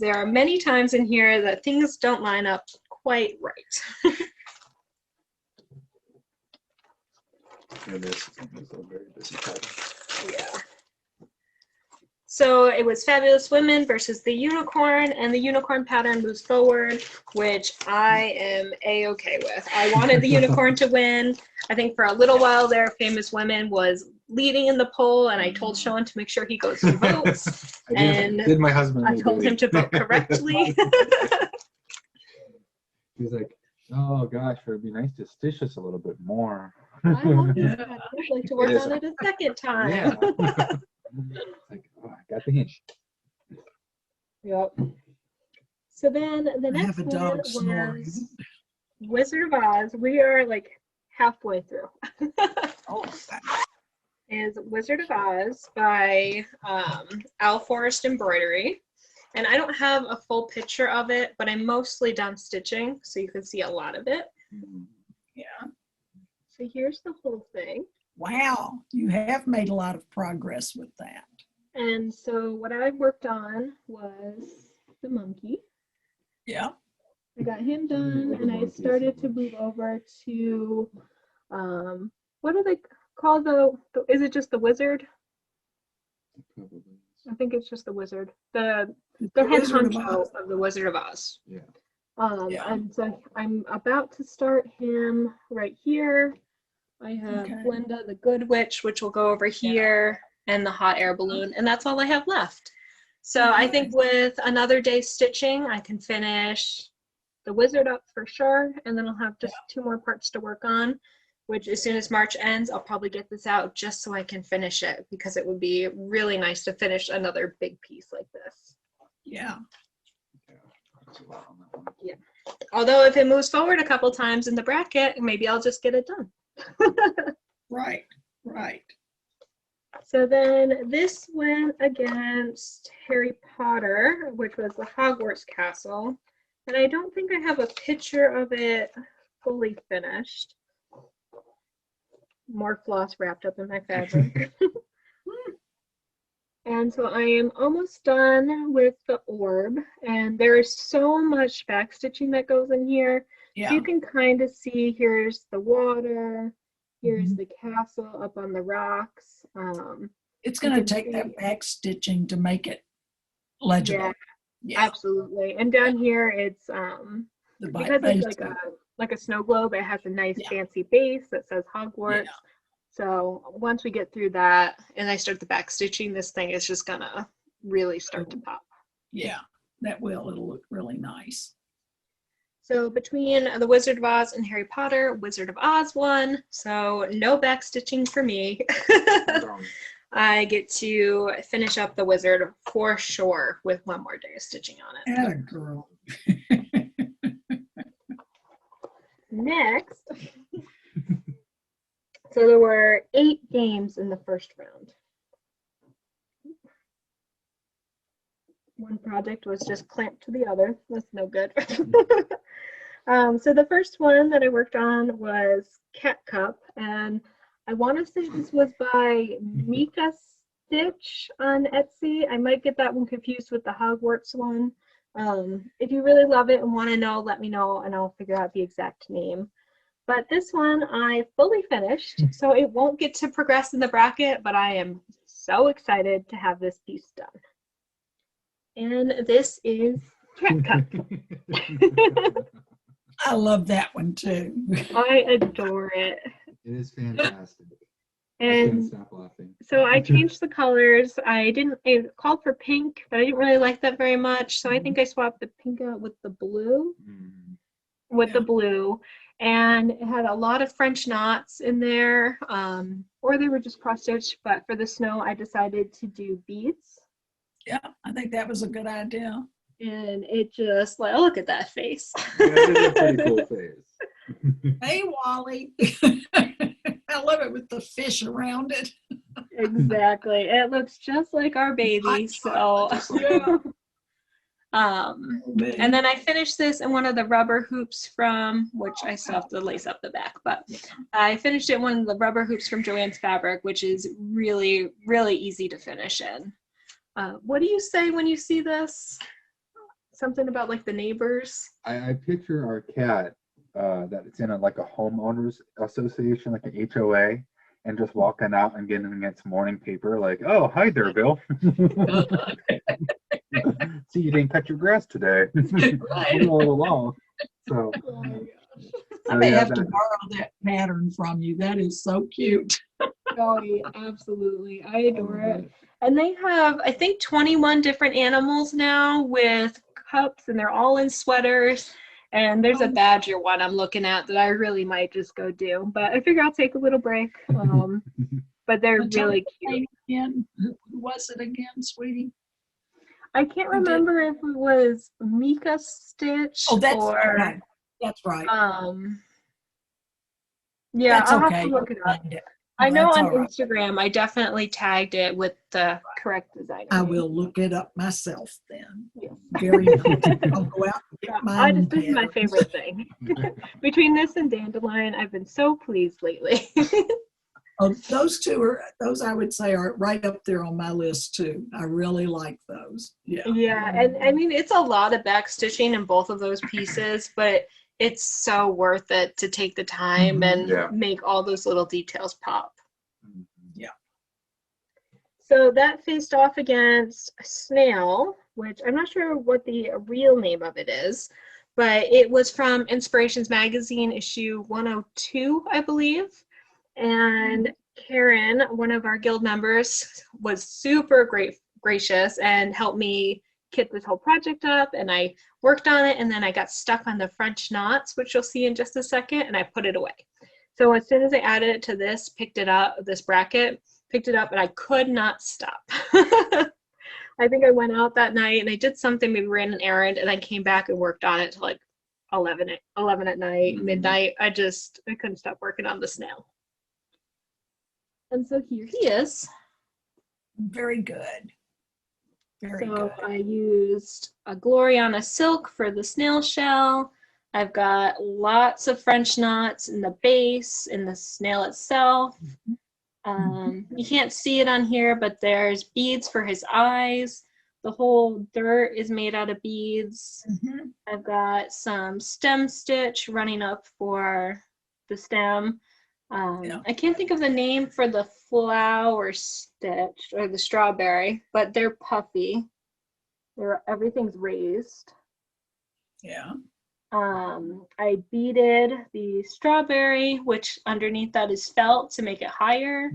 There are many times in here that things don't line up quite right. Yeah, this is a very busy pattern. Yeah. So it was Fabulous Women versus the Unicorn, and the Unicorn pattern moves forward, which I am A-okay with. I wanted the Unicorn to win. I think for a little while there, Famous Women was leading in the poll, and I told Sean to make sure he goes and votes. Did my husband I told him to vote correctly. He's like, oh gosh, it would be nice to stitch this a little bit more. I want this pattern. I'd like to work on it a second time. Yeah. It's like, oh, I got the hint. Yep. So then the I next have a one dog was snoring. Wizard of Oz. We are like halfway through. Oh, Is Wizard of Oz by Al Forrest Embroidery. And I don't have a full picture of it, but I'm mostly done stitching, so you can see a lot of it. yeah. So here's the whole thing. Wow, you have made a lot of progress with that. And so what I worked on was the monkey. Yeah. I got him done, and I started to move over to, what do they call the is it just the wizard? Probably. I think it's just the wizard. The head honcho of the Wizard of Oz. Yeah. Yeah. And so I'm about to start him right here. I have Okay. Glinda the Good Witch, which will go over here, and the hot air balloon, and that's all I have left. So I think with another day stitching, I can finish the wizard up for sure, and then I'll have just 2 more parts to work on, which as soon as March ends, I'll probably get this out just so I can finish it, because it would be really nice to finish another big piece like this. Yeah. Yeah. Although if it moves forward a couple times in the bracket, maybe I'll just get it done. Right. Right. So then this went against Harry Potter, which was the Hogwarts castle. And I don't think I have a picture of it fully finished. More floss wrapped up in my fabric. And so I am almost done with the orb, and there is so much back stitching that goes in here. Yeah. So you can kind of see, here's the water, here's the castle up on the rocks. It's going to take that back stitching to make it legible. Yeah, absolutely. And down here, it's because it's like a snow globe. It has a nice fancy base that says Hogwarts. Yeah. So once we get through that and I start the back stitching, this thing is just gonna really start to pop. Yeah, that will. It'll look really nice. So between the Wizard of Oz and Harry Potter, Wizard of Oz won. So no back stitching for me. I get to finish up the wizard for sure with 1 more day of stitching on it. Atta girl. Next. So there were 8 games in the first round. One project was just clamped to the other. That's no good. So the first one that I worked on was Cat Cup, and I want to say this was by Mika Stitch on Etsy. I might get that one confused with the Hogwarts one. If you really love it and want to know, let me know and I'll figure out the exact name. But this one I fully finished, so it won't get to progress in the bracket, but I am so excited to have this piece done. And this is Cat Cup. I love that one too. I adore it. It is fantastic. And I couldn't stop laughing. So I changed the colors. It called for pink, but I didn't really like that very much. So I think I swapped the pink out with the blue. The blue. And it had a lot of French knots in there, or they were just cross-stitched. But for the snow, I decided to do beads. Yeah, I think that was a good idea. And it just, like, look at that face. Yeah, it is a pretty cool face. Hey, Wally. I love it with the fish around it. Exactly. It looks just like our baby. So, yeah. And then I finished this in one of the rubber hoops from, which I still have to lace up the back, but I finished it in one of the rubber hoops from Joann's Fabric, which is really, really easy to finish in. What do you say when you see this? Something about like the neighbors? I picture our cat that it's in like a homeowners association, like an HOA, and just walking out and getting its morning paper, like, oh, hi there, Bill. See, you didn't cut your grass today. Right. Move a little along. So, I may yeah, have to borrow that pattern from you. That is so cute. Oh, yeah, absolutely. I adore it. And they have, I think, 21 different animals now with cups, and they're all in sweaters. And there's a badger one I'm looking at that I really might just go do. But I figure I'll take a little break. But they're really cute. Again, who was it again, sweetie? I can't remember if it was Mika Stitch or okay. That's right. Yeah, That's I'll okay. have to look it up. No, I know on right. Instagram I definitely tagged it with the correct design. I will look it up myself then. Yes. Very nice. I'll go out and get my own this is my favorite thing. Between this and Dandelion, I've been so pleased lately. Those I would say are right up there on my list too. I really like those. Yeah. Yeah, and I mean it's a lot of back stitching in both of those pieces, but it's so worth it to take the time and make all those little details pop. Yeah. So that faced off against Snail, which I'm not sure what the real name of it is, but it was from Inspirations Magazine issue 102, I believe. And Karen, one of our guild members, was super gracious and helped me kit this whole project up, and I worked on it, and then I got stuck on the French knots, which you'll see in just a second, and I put it away. So as soon as I added it to this, this bracket, picked it up, and I could not stop. I think I went out that night and I did something, maybe ran an errand, and I came back and worked on it till like 11 at night, midnight. I couldn't stop working on the snail. And so here he is. Very good. Very good. I used a Gloriana silk for the snail shell. I've got lots of French knots in the base, in the snail itself. You can't see it on here, but there's beads for his eyes. The whole dirt is made out of beads. I've got some stem stitch running up for the stem. I can't think of the name for the flower stitch or the strawberry, but they're puffy. Everything's raised. Yeah. I beaded the strawberry, which underneath that is felt to make it higher.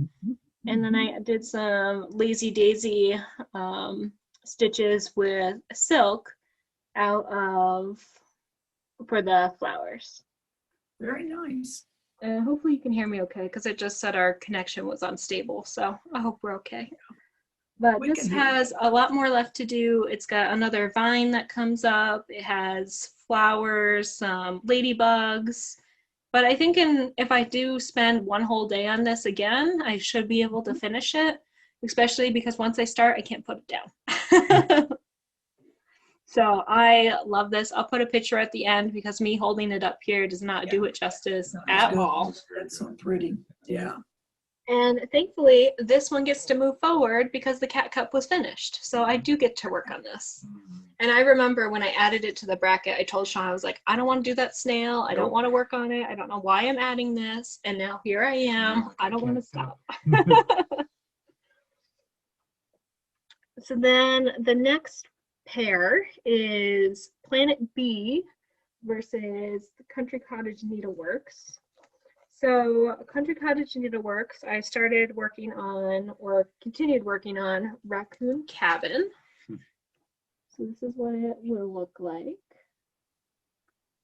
And then I did some lazy daisy stitches with silk for the flowers. Very nice. Hopefully you can hear me okay, because it just said our connection was unstable, so I hope we're okay. But this has a lot more left to do. It's got another vine that comes up. It has flowers, some ladybugs. But I think if I do spend one whole day on this again, I should be able to finish it, especially because once I start, I can't put it down. So I love this. I'll put a picture at the end because me holding it up here does not do it justice at all. That's so pretty. Yeah. And thankfully, this one gets to move forward because the cat cup was finished. So I do get to work on this. And I remember when I added it to the bracket, I told Sean, I was like, I don't want to do that snail. I don't want to work on it. I don't know why I'm adding this. And now here I am. I don't want to stop. So then the next pair is Planet B versus Country Cottage Needleworks. So Country Cottage Needleworks, I started working on, or continued working on, Raccoon Cabin. So this is what it will look like.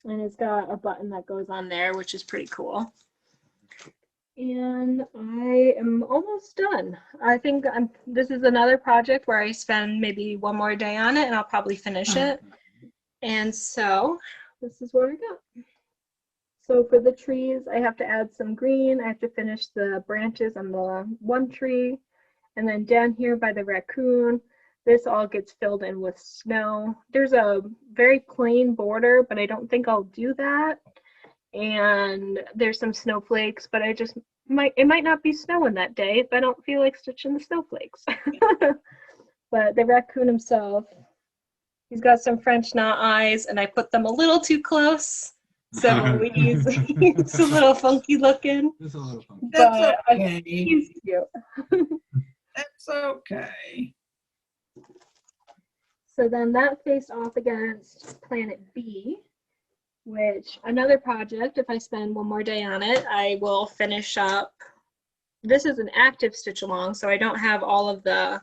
And it's got a button that goes on there, which is pretty cool. And I am almost done. I think this is another project where I spend maybe one more day on it and I'll probably finish it. And so this is what I got. So for the trees, I have to add some green. I have to finish the branches on the one tree. And then down here by the raccoon, this all gets filled in with snow. There's a very plain border, but I don't think I'll do that. And there's some snowflakes, but it might not be snowing that day if I don't feel like stitching the snowflakes. But the raccoon himself, he's got some French knot eyes, and I put them a little too close. So he's a little funky looking. It's a little funky. That's But okay. he's cute. That's okay. So then that faced off against Planet B, which another project, if I spend one more day on it, I will finish up. This is an active stitch along, so I don't have all of the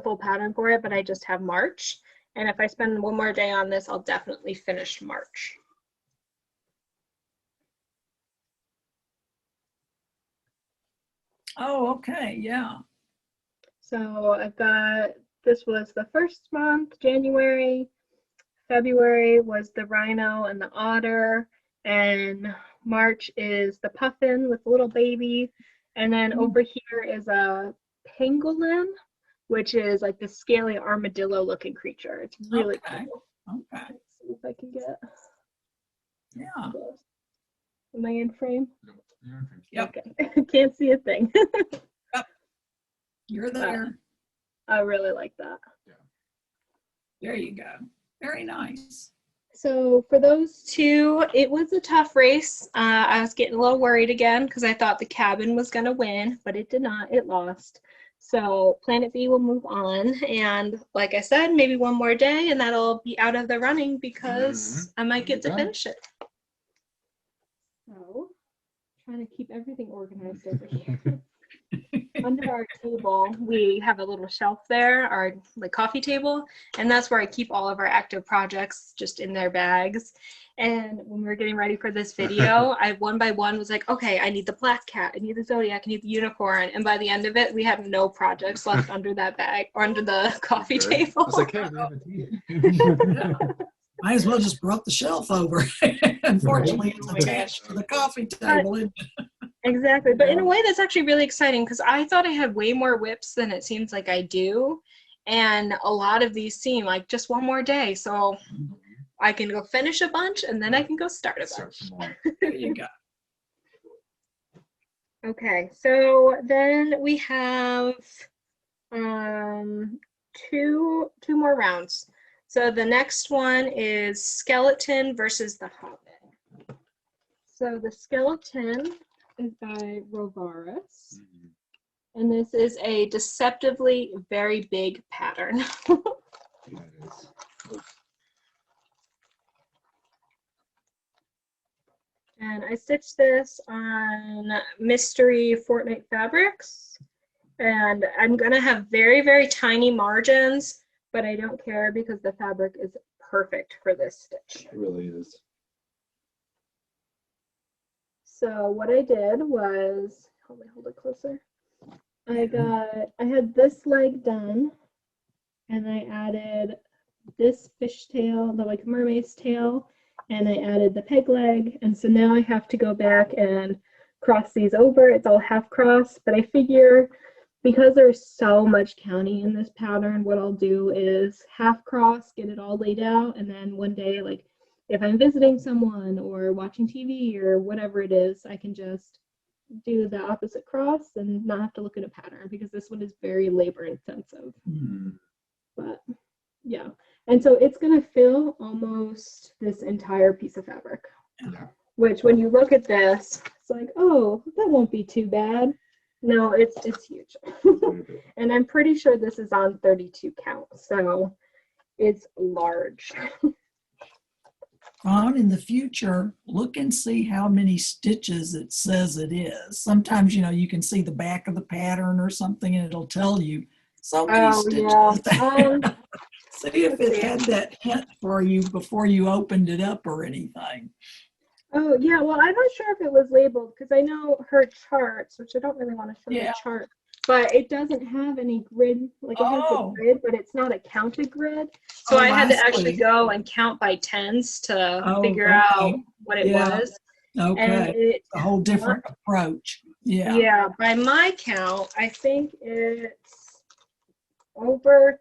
full pattern for it, but I just have March. And if I spend one more day on this, I'll definitely finish March. Oh, okay. Yeah. So I've got, this was the first month, January. February was the rhino and the otter, and March is the puffin with the little baby. And then over here is a pangolin, which is like the scaly armadillo looking creature. It's really cool. Okay. Let's see if I can get. Yeah. Am I in frame? Yep. Okay. Can't see a thing. Yep. You're there. I really like that. There you go. Very nice. So for those two, it was a tough race. I was getting a little worried again because I thought the cabin was going to win, but it did not. It lost. So Planet B will move on. And like I said, maybe one more day and that'll be out of the running because I might get to finish it. So trying to keep everything organized over here. Under our table, we have a little shelf there, our like coffee table, and that's where I keep all of our active projects just in their bags. And when we were getting ready for this video, I one by one was like, okay, I need the black cat, I need the zodiac, I need the unicorn, and by the end of it, we had no projects left under that bag or under the coffee table. It's okay. We have a team. Might as well just brought the shelf over. Unfortunately, it's attached to the coffee table. Exactly, but in a way that's actually really exciting because I thought I had way more WIPs than it seems like I do, and a lot of these seem like just one more day, so I can go finish a bunch and then I can go start a bunch. There you go. Okay, so then we have two more rounds. So the next one is skeleton versus the hobbit. So the skeleton is by Rovarus, and this is a deceptively very big pattern. And I stitched this on Mystery Fortnite Fabrics, and I'm gonna have very, very tiny margins, but I don't care because the fabric is perfect for this stitch. It really is. So what I did was, hold it closer. I had this leg done, and I added this fishtail, the like mermaid's tail, and I added the peg leg, and so now I have to go back and cross these over. It's all half cross, but I figure because there's so much counting in this pattern, what I'll do is half cross, get it all laid out, and then one day, like if I'm visiting someone or watching TV or whatever it is, I can just do the opposite cross and not have to look at a pattern because this one is very labor intensive. But yeah, and so it's gonna fill almost this entire piece of fabric, which when you look at this, it's like, oh, that won't be too bad. No, it's huge. And I'm pretty sure this is on 32 count, so it's large. On in the future, look and see how many stitches it says it is. Sometimes, you know, you can see the back of the pattern or something and it'll tell you so many stitches. Yeah. See if it had that hint for you before you opened it up or anything. Oh, yeah, well, I'm not sure if it was labeled because I know her charts, which I don't really want to show the chart, but it doesn't have any grid. Like it has a grid, but it's not a counted grid. So I had to actually go and count by tens to figure out what it was. Okay, and it's a whole different approach. Yeah. Yeah, by my count, I think it's over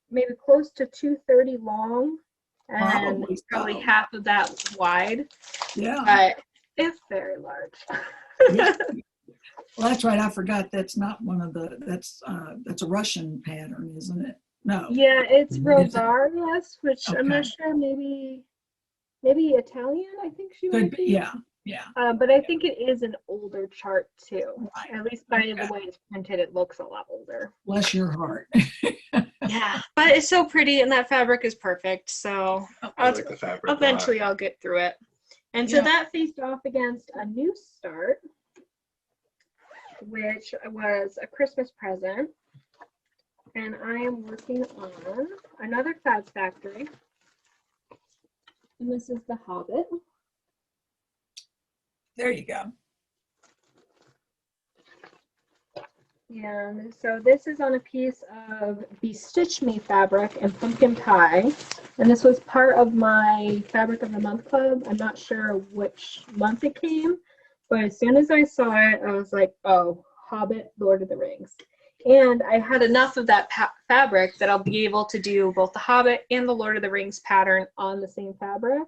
maybe close to 230 long. And probably half of that wide. Yeah. But it's very large. Yeah. Well, that's right. I forgot that's not one of the, that's a Russian pattern, isn't it? No. Yeah, it's Rovarus, which I'm not sure, maybe maybe Italian, I think she Could might be, be. yeah, yeah. But I think it is an older chart too. Right. At least by Okay. the way it's printed, it looks a lot older. Bless your heart. Yeah, but it's so pretty and that fabric is perfect. So I like the fabric a lot. eventually I'll get through it. And so Yeah. that faced off against a new start, which was a Christmas present. And I am working on another Cloud Factory. And this is the Hobbit. There you go. And so this is on a piece of Bestitch Me fabric and pumpkin pie. And this was part of my Fabric of the Month club. I'm not sure which month it came, but as soon as I saw it, I was like, oh, Hobbit, Lord of the Rings. And I had enough of that fabric that I'll be able to do both the Hobbit and the Lord of the Rings pattern on the same fabric.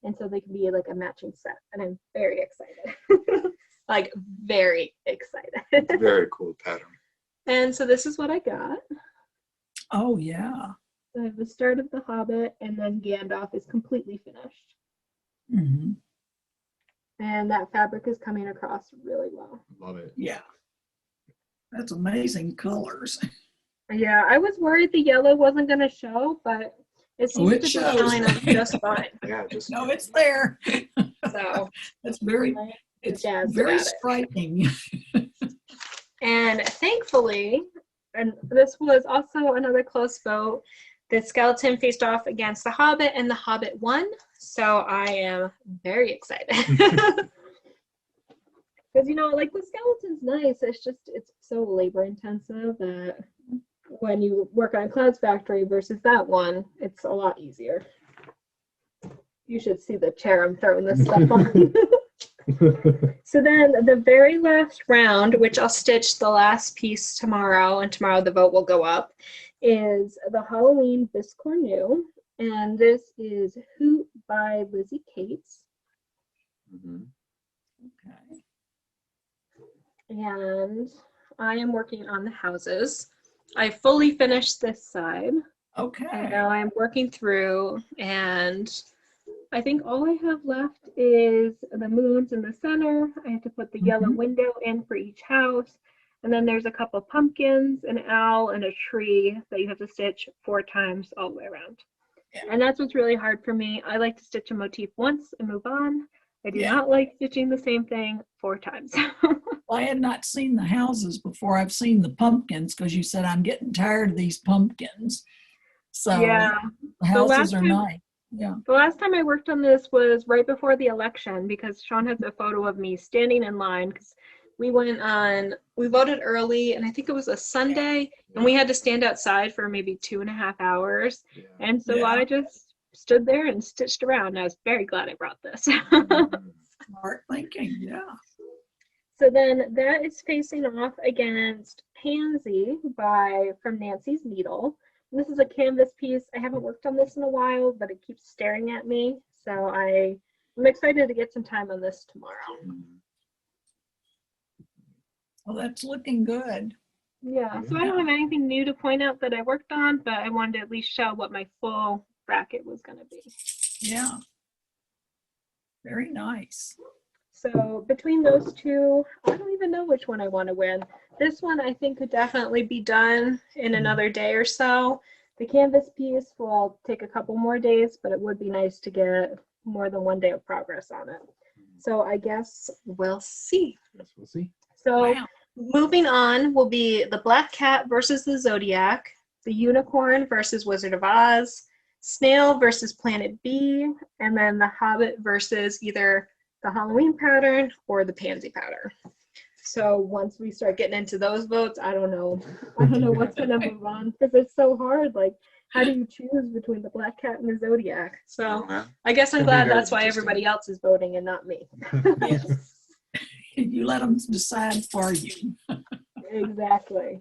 And so they can be like a matching set. And I'm very excited. Like, very excited. Very cool pattern. And so this is what I got. Oh, yeah. I have the start of the Hobbit, and then Gandalf is completely finished. Mm-hmm. And that fabric is coming across really well. Love it. Yeah. That's amazing colors. Yeah, I was worried the yellow wasn't going to show, but it seems it to be shows. showing up just fine. Yeah, just No, it's there. So That's very, it's jazzed very about it. striking. And thankfully, and this was also another close vote, the skeleton faced off against the Hobbit, and the Hobbit won. So I am very excited. Because, you know, like the skeleton's nice. It's just, it's so labor intensive that when you work on Cloud's Factory versus that one, it's a lot easier. You should see the chair I'm throwing this stuff on. So then the very last round, which I'll stitch the last piece tomorrow, and tomorrow the vote will go up, is the Halloween Biscornu. And this is Hoot by Lizzie Cates. Mm-hmm. Okay. And I am working on the houses. I fully finished this side. Okay. And now I'm working through, and I think all I have left is the moons in the center. I have to put the yellow window in for each house. And then there's a couple pumpkins, an owl, and a tree that you have to stitch 4 times all the way around. Yeah. And that's what's really hard for me. I like to stitch a motif once and move on. I do Yeah. not like stitching the same thing 4 times. Well, I had not seen the houses before. I've seen the pumpkins because you said I'm getting tired of these pumpkins. So yeah. the houses last are time- nice. Yeah. The last time I worked on this was right before the election, because Sean has a photo of me standing in line because we voted early, and I think it was a Sunday, and we had to stand outside for maybe 2.5 hours. Yeah. And so Yeah. I just stood there and stitched around. And I was very glad I brought this. Smart thinking. Yeah. So then that is facing off against Pansy from Nancy's Needle. And this is a canvas piece. I haven't worked on this in a while, but it keeps staring at me. So I'm excited to get some time on this tomorrow. Well, that's looking good. Yeah, so I don't have anything new to point out that I worked on, but I wanted to at least show what my full bracket was going to be. Yeah. Very nice. So between those two, I don't even know which one I want to win. This one I think could definitely be done in another day or so. The canvas piece will take a couple more days, but it would be nice to get more than 1 day of progress on it. So I guess we'll see. Yes, we'll see. So Wow. moving on will be the Black Cat versus the Zodiac, the Unicorn versus Wizard of Oz, Snail versus Planet B, and then the Hobbit versus either the Halloween pattern or the Pansy pattern. So once we start getting into those votes, I don't know what's gonna move on, because it's so hard. Like, how do you choose between the Black Cat and the Zodiac? So I guess I'm It's gonna be glad very that's why interesting. everybody else is voting and not me. Yes. You let them decide for you. Exactly.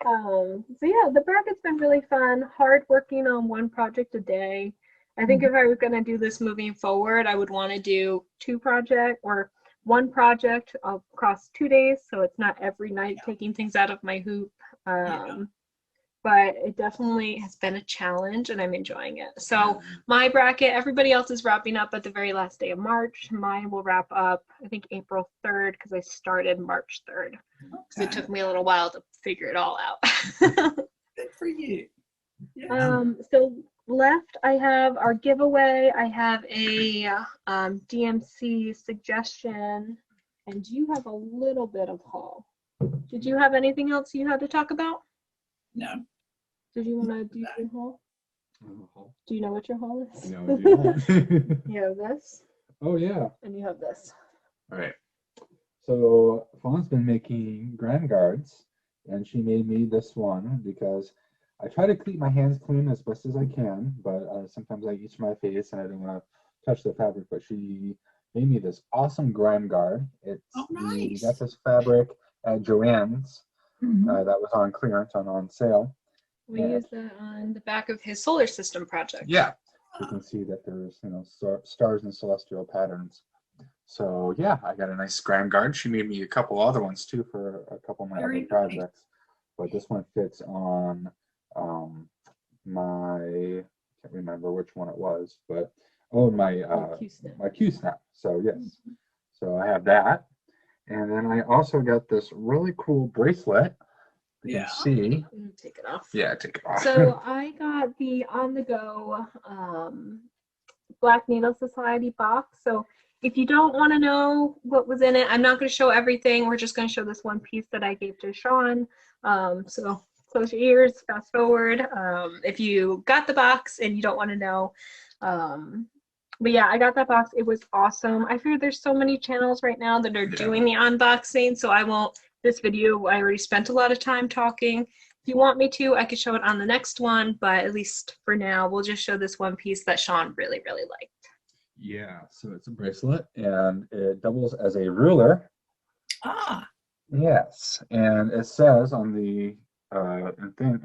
So yeah, the bracket's been really fun. Hard working on one project a day. I think if I was going to do this moving forward, I would want to do 2 projects or 1 project across 2 days, so it's not every night taking things out of my hoop. but it definitely has been a challenge and I'm enjoying it. So my bracket, everybody else is wrapping up at the very last day of March. Mine will wrap up, I think, April 3rd because I started March 3rd. So it took me a little while to figure it all out. Good for you. Yeah. So left, I have our giveaway. I have a DMC suggestion, and you have a little bit of haul. Did you have anything else you had to talk about? No. Did you want to do your haul? Do you know what your haul is? No idea. You have this. Oh yeah. And you have this. All right. So Fawn's been making gram guards, and she made me this one because I try to keep my hands clean as best as I can, but sometimes I itch my face and I don't want to touch the fabric. But she made me this awesome gram guard. It's nice. We got this fabric at Joann's that was on clearance on sale. We used that on the back of his solar system project. Yeah, you can see that there's stars and celestial patterns. So yeah, I got a nice gram guard. She made me a couple other ones too for a couple of my other projects, but this one fits on my, I can't remember which one it was, but my Q snap. So yes, so I have that, and then I also got this really cool bracelet. You can see. Take it off. Yeah, take it off. So I got the on-the-go Black Needle Society box. So if you don't want to know what was in it, I'm not going to show everything. We're just going to show this one piece that I gave to Sean. So close your ears, fast forward. If you got the box and you don't want to know. But yeah, I got that box. It was awesome. I figured there's so many channels right now that are doing the unboxing, so I won't. This video, I already spent a lot of time talking. If you want me to, I could show it on the next one, but at least for now, we'll just show this one piece that Sean really, really liked. Yeah, so it's a bracelet, and it doubles as a ruler. Yes, and it says on the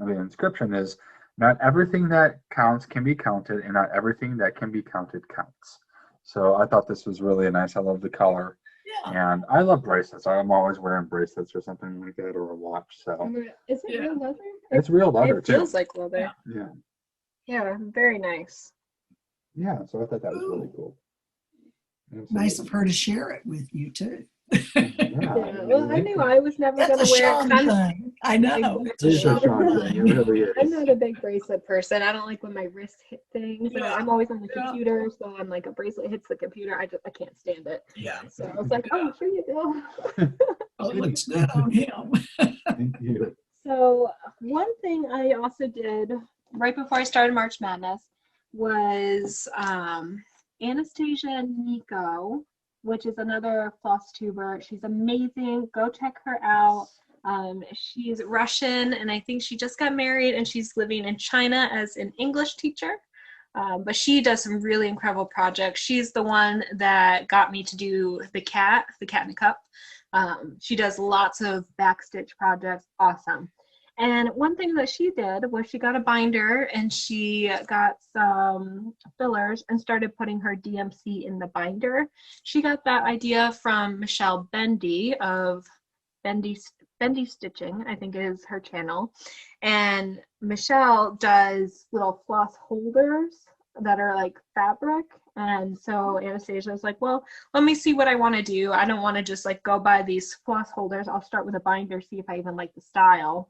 inscription is, not everything that counts can be counted, and not everything that can be counted counts. So I thought this was really nice. I love the color. Yeah. And I love bracelets. I'm always wearing bracelets or something like that, or a watch. So is it real leather? It's real leather too. It feels like leather. Yeah. Yeah, very nice. Yeah, so I thought that was really cool. Absolutely. Nice of her to share it with you too. Well, I knew I was never going to wear it. I know. It really is. I'm not a big bracelet person. I don't like when my wrists hit things. I'm always on the computer, so I'm like, a bracelet hits the computer. I can't stand it. Yeah. So I was like, oh, here you go. Oh, it looks good on him. Thank you. So one thing I also did right before I started March Madness was Anastasia Nico, which is another Flosstuber. She's amazing. Go check her out. She's Russian, and I think she just got married, and she's living in China as an English teacher. But she does some really incredible projects. She's the one that got me to do the cat in a cup. She does lots of backstitch projects. Awesome. And one thing that she did was she got a binder and she got some fillers and started putting her DMC in the binder. She got that idea from Michelle Bendy of Bendy Stitching, I think is her channel. And Michelle does little floss holders that are like fabric. And so Anastasia was like, well, let me see what I want to do. I don't want to just like go buy these floss holders. I'll start with a binder, see if I even like the style.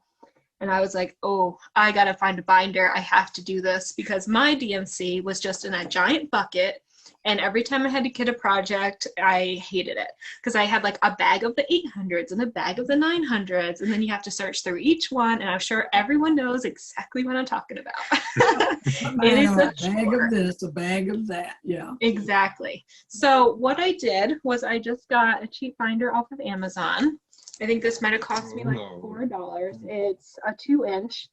And I was like, oh, I got to find a binder. I have to do this because my DMC was just in a giant bucket. And every time I had to kit a project, I hated it because I had like a bag of the 800s and a bag of the 900s. And then you have to search through each one. And I'm sure everyone knows exactly what I'm talking about. It is a bag of this, a bag of that. Yeah, exactly. So what I did was I just got a cheap binder off of Amazon. I think this might have cost me like $4. It's a 2-inch.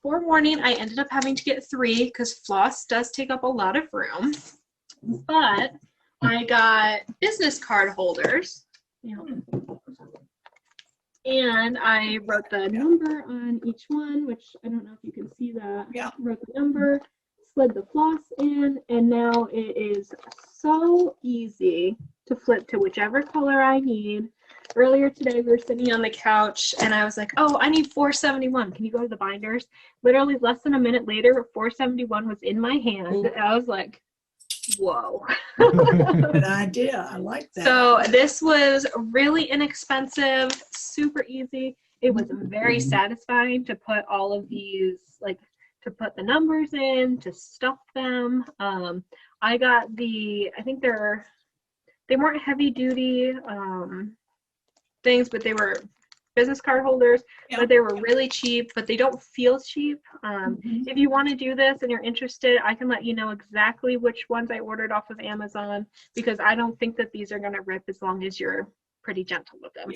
Forewarning, I ended up having to get 3 because floss does take up a lot of room. But I got business card holders. And I wrote the number on each one, which I don't know if you can see that. Yeah. Wrote the number, slid the floss in, and now it is so easy to flip to whichever color I need. earlier today we were sitting on the couch and I was like, oh, I need 471. Can you go to the binders? Literally less than a minute later, 471 was in my hand. And I was like, whoa. Good idea. I like that. So this was really inexpensive, super easy. It was very satisfying to put all of these, like to put the numbers in, to stuff them. I got I think they weren't heavy duty things, but they were business card holders, but they were really cheap, but they don't feel cheap. If you want to do this and you're interested, I can let you know exactly which ones I ordered off of Amazon, because I don't think that these are going to rip as long as you're pretty gentle with them.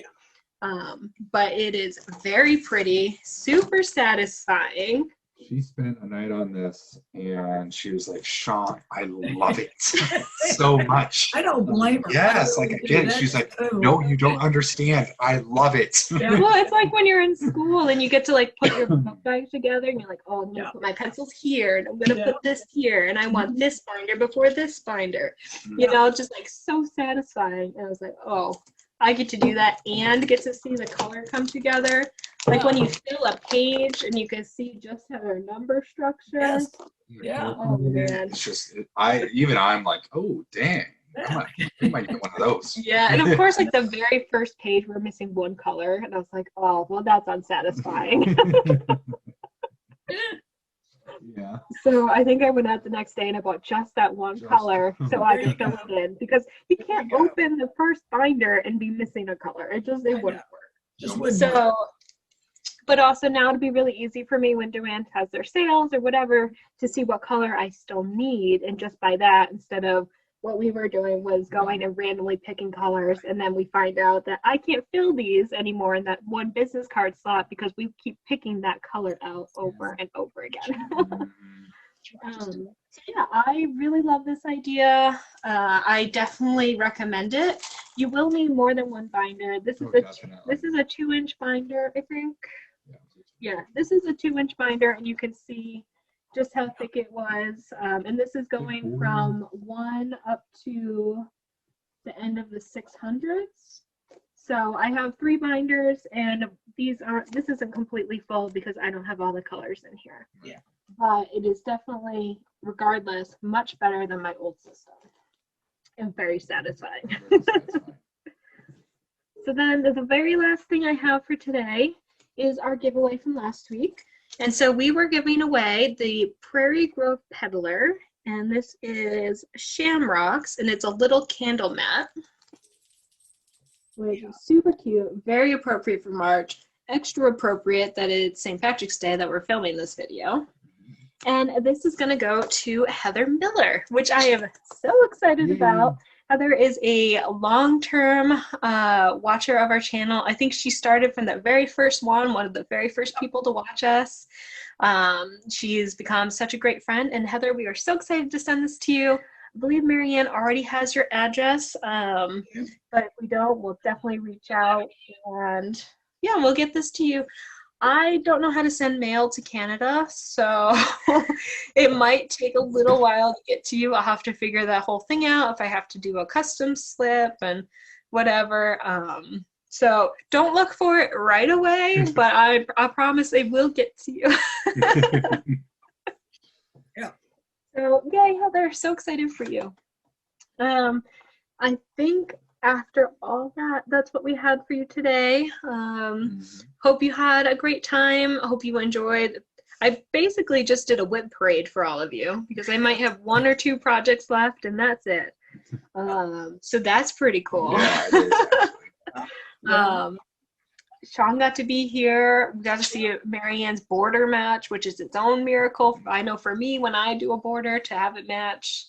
But it is very pretty, super satisfying. She spent a night on this and she was like, Sean, I love it so much. I don't blame her. Yes, like again, she's like, no, you don't understand. I love it. Well, it's like when you're in school and you get to like put your book bag together and you're like, oh, I'm going to put my pencils here and I'm going to put this here and I want this binder before this binder. You know, just like so satisfying. And I was like, oh, I get to do that and get to see the color come together. Like when you fill a page and you can see just how their number structure. Yes. Yeah. Oh man. It's just, I'm like, oh dang. I might get one of those. Yeah, and of course, like the very first page, we're missing one color, and I was like, oh, well, that's unsatisfying. Yeah. So I think I went out the next day and I bought just that one color so I could fill it in, because you can't open the first binder and be missing a color. It wouldn't work. Just wouldn't So, work. but also now it'd be really easy for me when Durant has their sales or whatever to see what color I still need and just buy that, instead of what we were doing was going and randomly picking colors, and then we find out that I can't fill these anymore in that one business card slot because we keep picking that color out over and over again. So yeah, I really love this idea. I definitely recommend it. You will need more than one binder. This is a 2-inch binder, I think. Yeah, this is a 2-inch binder, and you can see just how thick it was. And this is going from 1 up to the end of the 600s. So I have 3 binders, and this isn't completely full because I don't have all the colors in here. Yeah. But it is definitely, regardless, much better than my old system and very satisfying. So then the very last thing I have for today is our giveaway from last week. And so we were giving away the Prairie Grove Peddler, and this is Shamrocks, and it's a little candle mat, which is super cute, very appropriate for March, extra appropriate that it's St. Patrick's Day that we're filming this video. And this is going to go to Heather Miller, which I am so excited about. Heather is a long-term watcher of our channel. I think she started from the very first one of the very first people to watch us. She's become such a great friend. And Heather, we are so excited to send this to you. I believe Marianne already has your address, but if we don't, we'll definitely reach out. And yeah, we'll get this to you. I don't know how to send mail to Canada, so it might take a little while to get to you. I'll have to figure that whole thing out, if I have to do a custom slip and whatever. So don't look for it right away, but I promise it will get to you. Yeah. So yay, Heather, so excited for you. I think after all that, that's what we had for you today. Hope you had a great time. I hope you enjoyed. I basically just did a WIP parade for all of you because I might have 1 or 2 projects left and that's it. So that's pretty cool. Yeah, it is. Sean got to be here. We got to see Marianne's border match, which is its own miracle. I know for me, when I do a border, to have it match.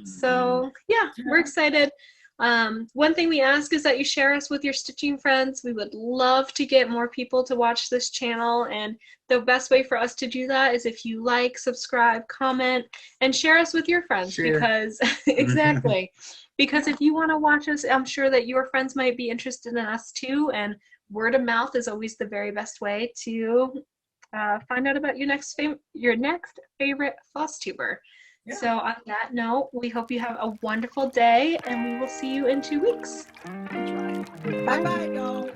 So yeah, we're excited. One thing we ask is that you share us with your stitching friends. We would love to get more people to watch this channel, and the best way for us to do that is if you like, subscribe, comment, and share us with your friends. Because exactly, because if you want to watch us, I'm sure that your friends might be interested in us too, and word of mouth is always the very best way to find out about your next favorite Flosstuber. Yeah. So on that note, we hope you have a wonderful day, and we will see you in 2 weeks. That's right. Bye-bye, y'all.